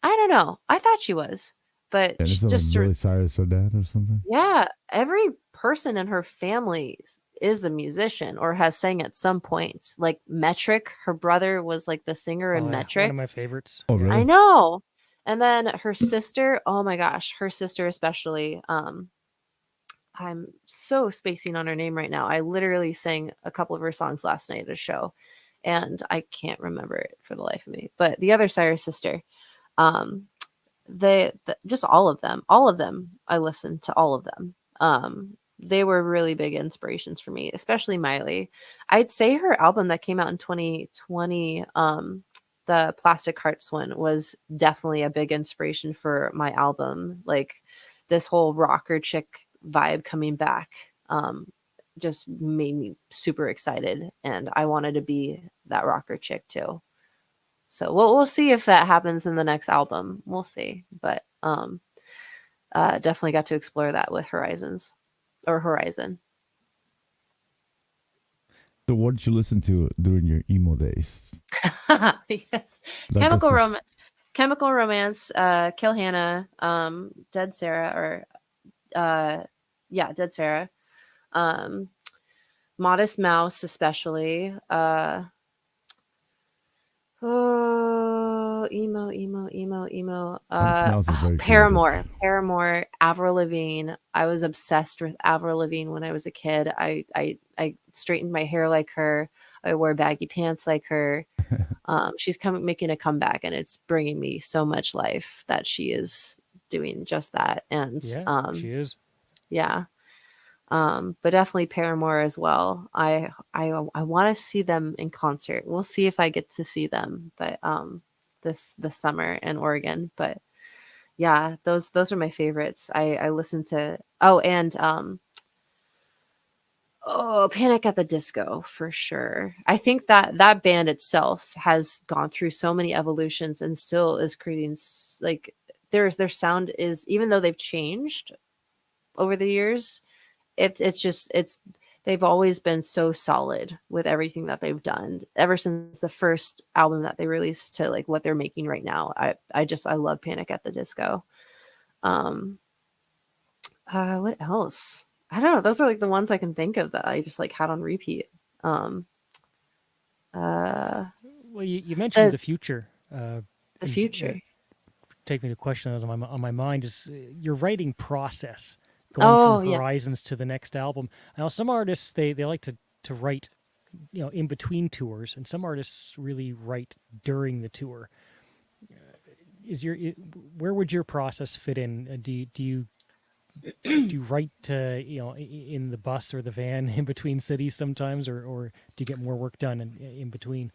I don't know. I thought she was, but And she it's like just sort Miley Cyrus or dad or something. yeah. Every person in her family is a musician or has sang at some point. Like Metric, her brother was like the singer Oh in yeah, one of Metric. my favorites. Oh, Yeah. I really? know. And then her sister, oh my gosh, her sister especially. I'm so spacing on her name right now. I literally sang a couple of her songs last night at a show, and I can't remember it for the life of me. But the other Cyrus sister, um, just all of them. I listened to all of them. They were really big inspirations for me, especially Miley. I'd say her album that came out in 2020, the Plastic Hearts one, was definitely a big inspiration for my album. Like this whole rocker chick vibe coming back, just made me super excited, and I wanted to be that rocker chick too. So we'll see if that happens in the next album. We'll see, but definitely got to explore that with Horizons or Horizon. So, what did you listen to during your emo days? Yes, Like that's just Chemical Romance, Kill Hannah, Dead Sarah, or yeah, Dead Sarah, um, Modest Mouse, especially. Oh, emo. Modest Mouse is very creative. Paramore, Avril Lavigne. I was obsessed with Avril Lavigne when I was a kid. I straightened my hair like her. I wore baggy pants like her. She's coming making a comeback, and it's bringing me so much life that she is doing just that. And Yeah, she is. yeah. But definitely Paramore as well. I want to see them in concert. We'll see if I get to see them, but this summer in Oregon. But yeah, those are my favorites. I listen to and Panic at the Disco for sure. I think that that band itself has gone through so many evolutions and still is creating like their sound is, even though they've changed over the years, it's they've always been so solid with everything that they've done ever since the first album that they released to like what they're making right now. I love Panic at the Disco. Um what else? I don't know. Those are like the ones I can think of that I just like had on repeat. Um uh Well, you mentioned the the future. the And, future. take me to a question that was on my mind is your writing process, going from Oh yeah. Horizons to the next album. Now, some artists they like to write, in between tours, and some artists really write during the tour. Is your where would your process fit in? Do you write in the bus or the van in between cities sometimes, or do you get more work done in between?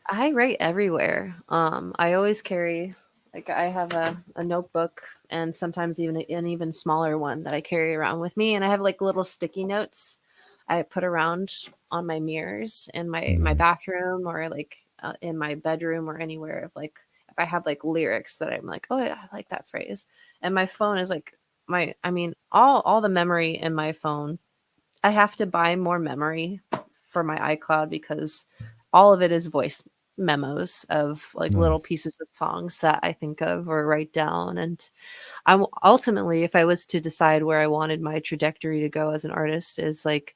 I write everywhere. I always carry, like, I have a notebook and sometimes even an even smaller one that I carry around with me, and I have like little sticky notes I put around on my mirrors in my Nice. bathroom or like in my bedroom or anywhere. Of like if I have like lyrics that I'm like, oh yeah, I like that phrase, and my phone is like I mean all the memory in my phone. I have to buy more memory for my iCloud because all of it is voice memos of like little Nice. pieces of songs that I think of or write down. And I'm ultimately, if I was to decide where I wanted my trajectory to go as an artist, is like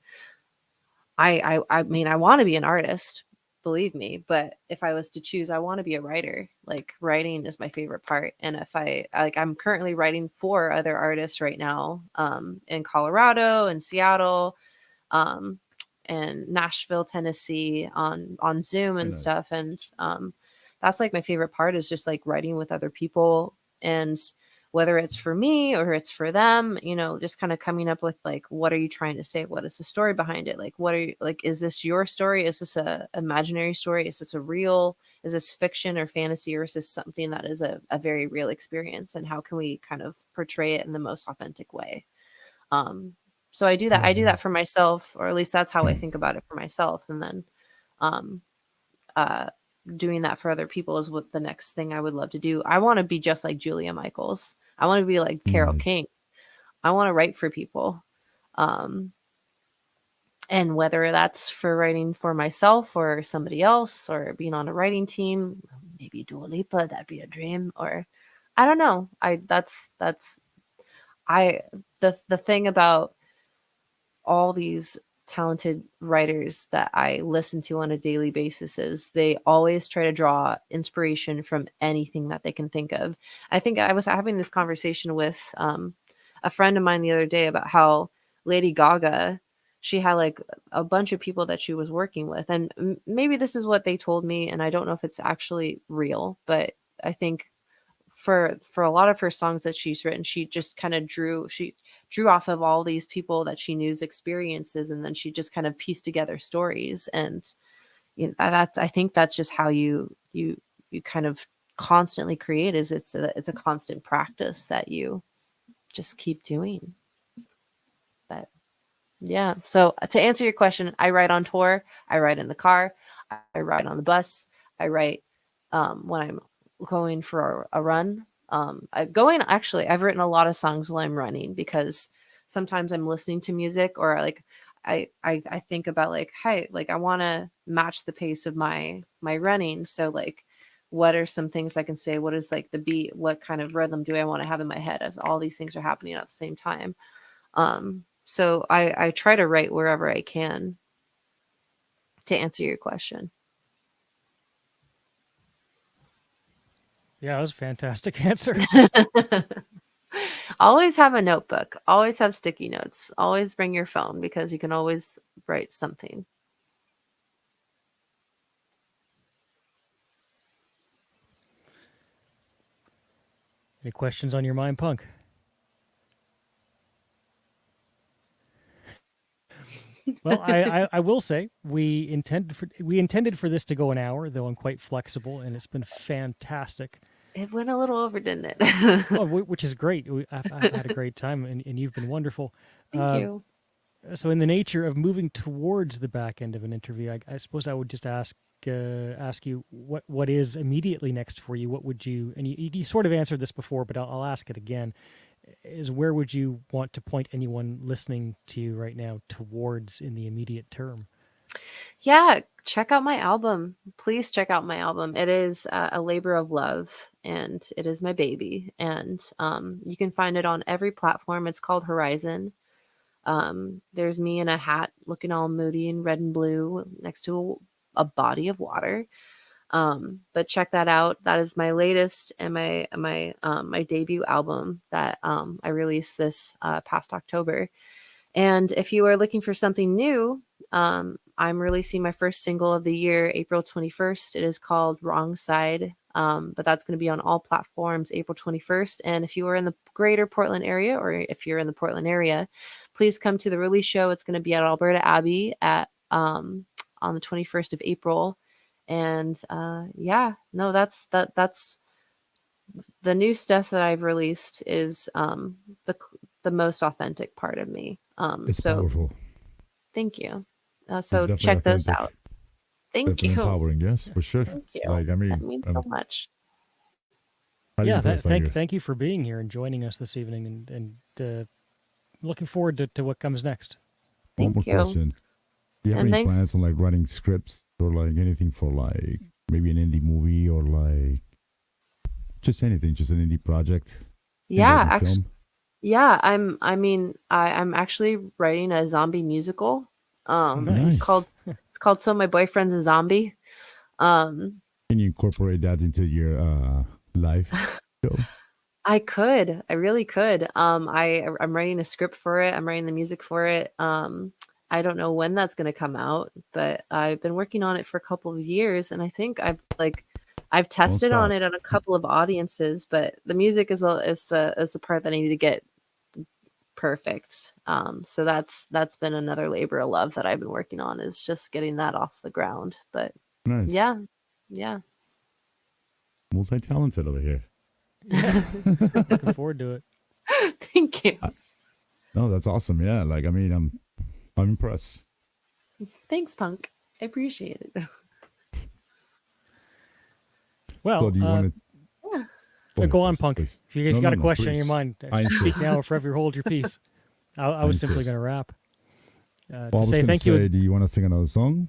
I mean I want to be an artist, believe me, but if I was to choose, I want to be a writer. Like writing is my favorite part. And if I'm currently writing for other artists right now, in Colorado and Seattle, um, and Nashville, Tennessee on Zoom Very and nice. stuff. And that's like my favorite part is just like writing with other people, and whether it's for me or it's for them, just kind of coming up with like, what are you trying to say? What is the story behind it? Like, what are you like? Is this your story? Is this a imaginary story? Is this a real? Is this fiction or fantasy, or is this something that is a very real experience? And how can we kind of portray it in the most authentic way? Um, so I do that. Yeah, I do yeah. that for myself, or at least that's how I think about it for myself. And then, um, uh, doing that for other people is what the next thing I would love to do. I want to be just like Julia Michaels. I want to be like Carole Nice. King. I want to write for people. Um, and whether that's for writing for myself or somebody else or being on a writing team, maybe Dua Lipa, that'd be a dream. Or I don't know. I the thing about all these talented writers that I listen to on a daily basis is they always try to draw inspiration from anything that they can think of. I think I was having this conversation with a friend of mine the other day about how Lady Gaga, she had like a bunch of people that she was working with, and maybe this is what they told me, and I don't know if it's actually real, but I think for a lot of her songs that she's written, she just kind of drew off of all these people that she knew's experiences, and then she just kind of pieced together stories. And that's, I think that's just how you kind of constantly create, is it's a constant practice that you just keep doing. But yeah, so to answer your question, I write on tour, I write in the car, I write on the bus, I write when I'm going for a run. I've written a lot of songs while I'm running because sometimes I'm listening to music, or like I think about like, hey, like I want to match the pace of my running. So like, what are some things I can say? What is like the beat? What kind of rhythm do I want to have in my head as all these things are happening at the same time? So I try to write wherever I can, to answer your question. Yeah, that was a fantastic answer. Always have a notebook, always have sticky notes, always bring your phone because you can always write something. Any questions on your mind, Punk? Well, I will say we intended for this to go an hour, though I'm quite flexible, and it's been fantastic. It went a little over, didn't it? Oh, which is great. I've had a great time, and you've been wonderful. Thank you. So, in the nature of moving towards the back end of an interview, I suppose I would just ask you what is immediately next for you. What would you? And you sort of answered this before, but I'll ask it again. Is where would you want to point anyone listening to you right now towards in the immediate term? Yeah, check out my album. Please check out my album. It is a labor of love, and it is my baby. And you can find it on every platform. It's called Horizon. There's me in a hat looking all moody and red and blue next to a body of water. But check that out. That is my latest and my debut album that I released this past October. And if you are looking for something new, I'm releasing my first single of the year, April 21st. It is called Wrong Side. But that's going to be on all platforms April 21st. And if you are in the greater Portland area, or if you're in the Portland area, please come to the release show. It's going to be at Alberta Abbey at on the 21st of April. And that's the new stuff that I've released is the most authentic part of me. It's So powerful. thank you. It's So definitely check those authentic. out. Thank Definitely you. empowering, yes, for sure. Thank you. Like, I mean, That means so much. highly Yeah, impressed by you. thank you for being here and joining us this evening, and looking forward to what comes next. One Thank more you. question. Do you have And any thanks. plans on like writing scripts or like anything for like maybe an indie movie or like just anything, just an indie project? Yeah, Indie actually, film? yeah. I'm actually writing a zombie musical. Nice. It's called So My Boyfriend's a Zombie. Um, Can you incorporate that into your live show? I really could. I'm writing a script for it. I'm writing the music for it. I don't know when that's going to come out, but I've been working on it for a couple of years, and I think I've tested on stop. it on a couple of audiences, but the music is the part that I need to get perfect. So that's been another labor of love that I've been working on, is just getting that off the ground. But Nice. yeah. Multi-talented over here. Looking forward to it. Thank you. No, that's awesome. Yeah, like I mean, I'm impressed. Thanks, Punk. I appreciate it. Well, So do you want to go on, Punk. please. If you No, got no, a no, question in please. your mind, I insist. speak now or forever hold your peace. I was simply insist. going to wrap. Well, I To was say gonna thank say, you. do you want to sing another song?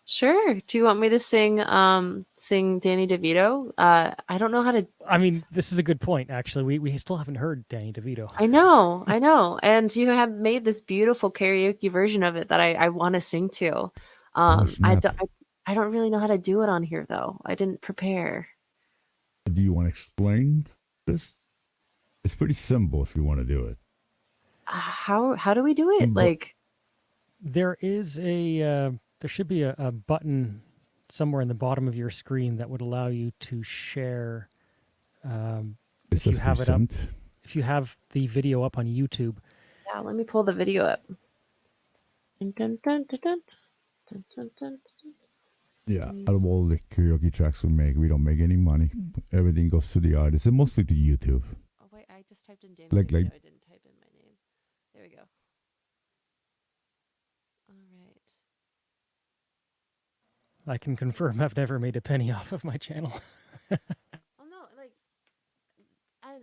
Sure. Do you want me to sing Danny DeVito? I don't know how to. I mean, this is a good point. Actually, we still haven't heard Danny DeVito. I know. And you have made this beautiful karaoke version of it that I want to sing to. Snap. I don't really know how to do it on here though. I didn't prepare. Do you want to explain this? It's pretty simple if you want to do it. How do we do it? But- Like, There is there should be a button somewhere in the bottom of your screen that would allow you to share. It If you says have it up, percent. if you have the video up on YouTube, yeah, let me pull the video up. Dun, dun, dun, dun, dun, dun, dun, dun. Yeah, out of all the karaoke tracks we make, we don't make any money. Everything goes to the artist and mostly to YouTube. Oh wait, I just typed in Danny Like- DeVito. like- I didn't type in my name. There we go. All right. I can confirm I've never made a penny off of my channel. Oh no, like, and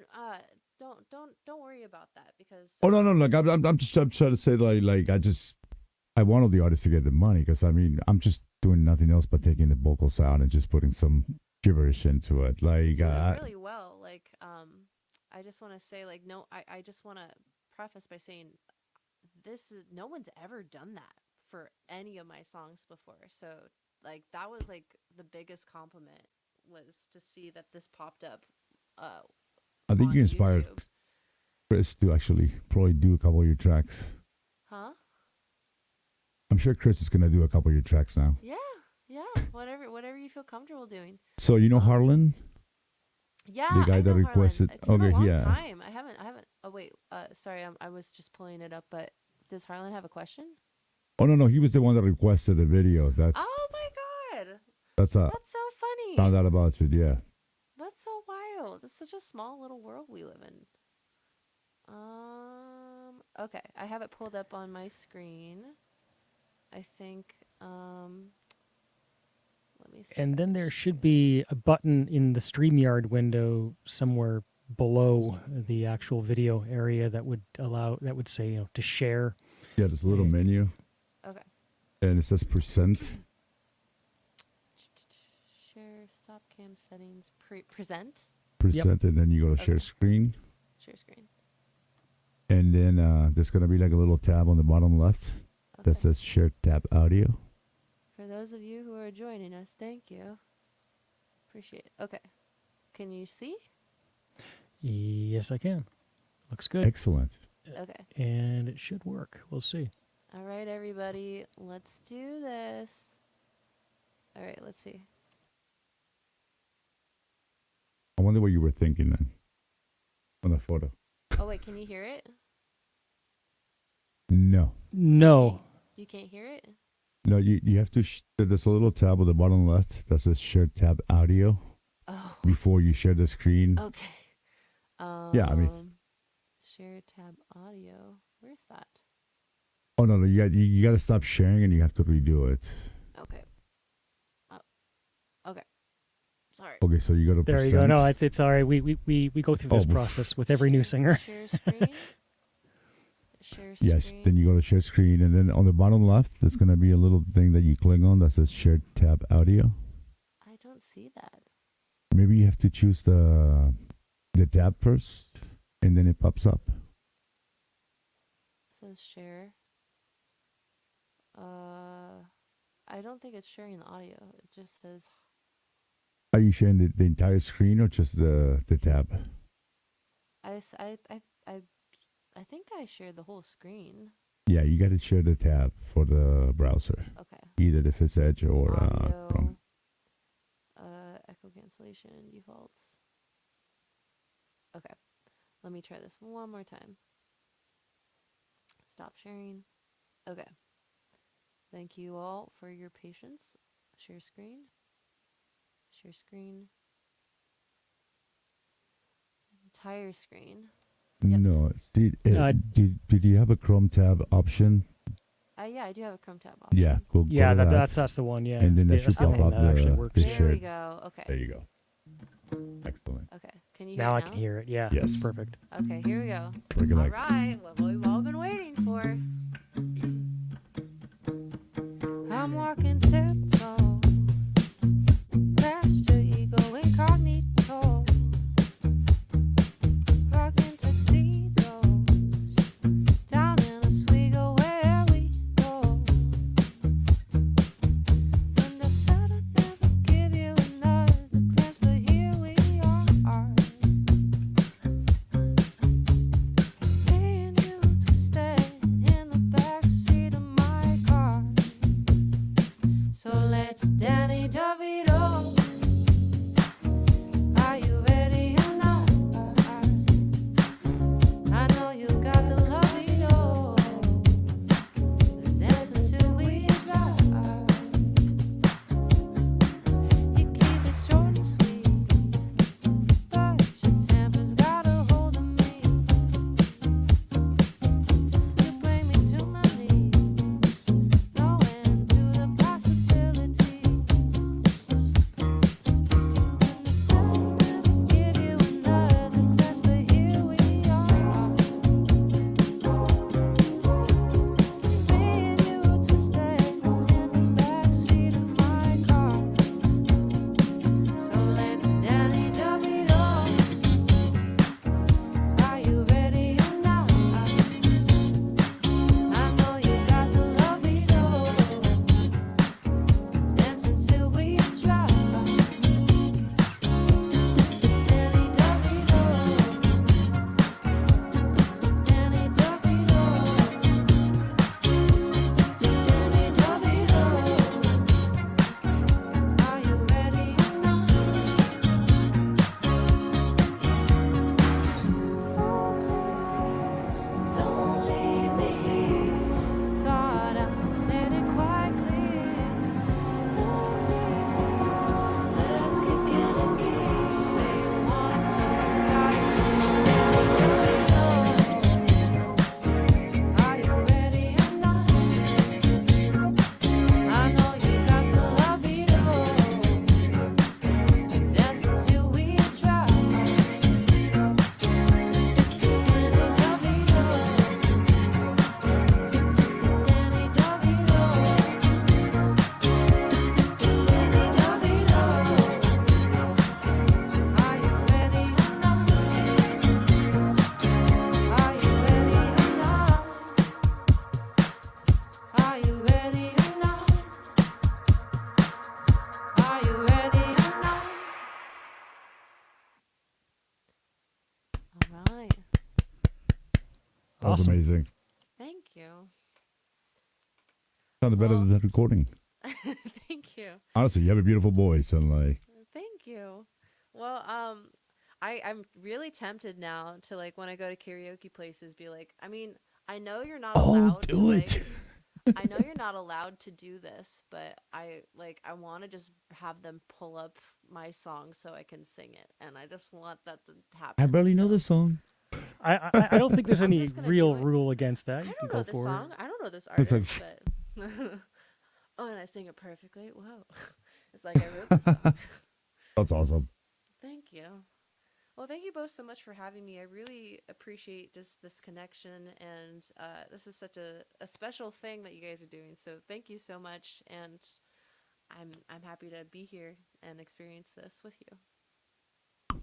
don't worry about that because. Oh no, like I'm just trying to say like I want all the artists to get the money because I mean I'm just doing nothing else but taking the vocals out and just putting some gibberish into it. Like Doing really well. Like, I just want to say, like, no, I just want to preface by saying no one's ever done that for any of my songs before. So, like, that was like the biggest compliment was to see that this popped up. I think on you inspired YouTube. Chris to actually probably do a couple of your tracks. Huh? I'm sure Chris is gonna do a couple of your tracks now. Yeah. Whatever you feel comfortable doing. So you know Harlan? Yeah, The guy I that know requested- Harlan. It's been okay, a long yeah. time. I haven't. Oh wait. Sorry. I was just pulling it up. But does Harlan have a question? Oh no, he was the one that requested the video. Oh my god, That's that's so funny. found out about it. Yeah. That's so wild. It's such a small little world we live in. Okay, I have it pulled up on my screen. I think. Let me see. And then there should be a button in the StreamYard window somewhere below the actual video area that would say, to share. Yeah, there's a little menu. Okay. And it says %. Share stop cam settings present. %, and then you go to share Okay. screen. Share screen. And then there's going to be like a little tab on the bottom left that Okay. says share tab audio. For those of you who are joining us, thank you. Appreciate it. Okay. Can you see? Yes, I can. Looks good. Excellent. Okay. And it should work. We'll see. All right, everybody. Let's do this. All right, let's see. I wonder what you were thinking then on the photo. Oh, wait, can you hear it? No. No. You can't hear it? No, you have to, there's a little tab on the bottom left that says share tab audio Oh, before you share the screen. okay. Yeah, I mean- Share tab audio. Where's that? Oh, no, you got to stop sharing and you have to redo it. Okay. Okay. Sorry. Okay, so you go to There you go. No, it's all right. We go through this Oh, process with every new singer. Share screen. Share screen. Yes, then you go to share screen, and then on the bottom left, there's going to be a little thing that you click on that says share tab audio. I don't see that. Maybe you have to choose the tab first, and then it pops up. It says share. I don't think it's sharing the audio. It just says. Are you sharing the entire screen or just the tab? I think I shared the whole screen. Yeah, you got to share the tab for the browser, Okay. either if it's Edge or Audio. Chrome. Echo cancellation defaults. Okay. Let me try this one more time. Stop sharing. Okay. Thank you all for your patience. Share screen. Share screen. Entire screen. Yep. No, see, did you have a Chrome tab option? Yeah, I do have a Chrome tab option. Yeah, go Yeah, to that. that's the one. Yeah, And then that that's should the pop one up that actually the works. the There we shared. go. Okay. There you go. Excellent. Okay. Can you Now hear I it can now? hear it. Yeah, Yes. it's perfect. Okay, here we go. Bring it All like right, what we've all been waiting for. I'm walking tiptoe past your ego incognito, rocking tuxedos down in Oswego where we go. And I said I'd never give you another glance, but here we are. Seeing you twisted in the backseat of my car. So let's Danny DeVito. Are you ready or not? I know you got the love-o. Dance until we drop. You keep it short and sweet, but your temper's got a hold of me. You bring me to my knees, no end to the possibility. was Awesome. amazing. Thank you. Sounded better Well- than that recording. Thank you. Honestly, you have a beautiful voice, and like, Thank you. Well, I'm really tempted now to like when I go to karaoke places, be like, I mean, I know you're not allowed to like, I know you're not allowed to do this, but I want to just have them pull up my song so I can sing it, and I just want that to happen. I barely know so- this song. I don't think there's I'm any just gonna real do it. rule against that. I You can don't know go this for song. it. I don't know this It's like- artist, but oh, and I sing it perfectly. Whoa, it's like I wrote this song. That's awesome. Thank you. Well, thank you both so much for having me. I really appreciate just this connection, and this is such a special thing that you guys are doing. So thank you so much, and I'm happy to be here and experience this with you.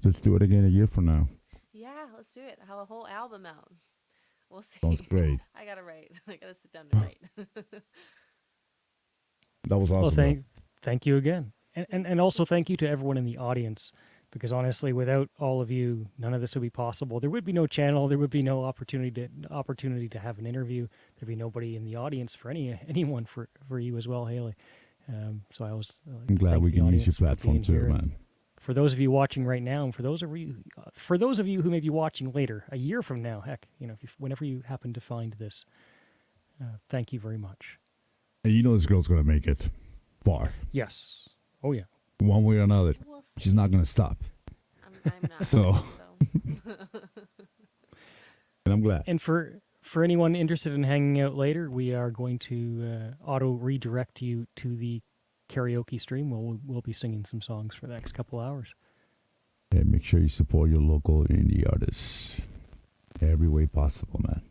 Let's do it again a year from now. Yeah, let's do it. Have a whole album out. We'll see. Sounds great. I gotta write. I gotta sit down and write. That was awesome. Well, bro. thank you again, and also thank you to everyone in the audience, because honestly, without all of you, none of this would be possible. There would be no channel. There would be no opportunity to have an interview. There'd be nobody in the audience for anyone for you as well, Hayley. So I was. I'm glad thank we the can use your audience for platform being too, here. man. For those of you watching right now, and for those of you who may be watching later, a year from now, heck, whenever you happen to find this, thank you very much. And you know this girl's gonna make it far, Yes. Oh yeah. one way or another. We'll see. She's not gonna stop, I'm not. So- so. and I'm glad. And for anyone interested in hanging out later, we are going to auto redirect you to the karaoke stream. We'll be singing some songs for the next couple hours. And make sure you support your local indie artists every way possible, man.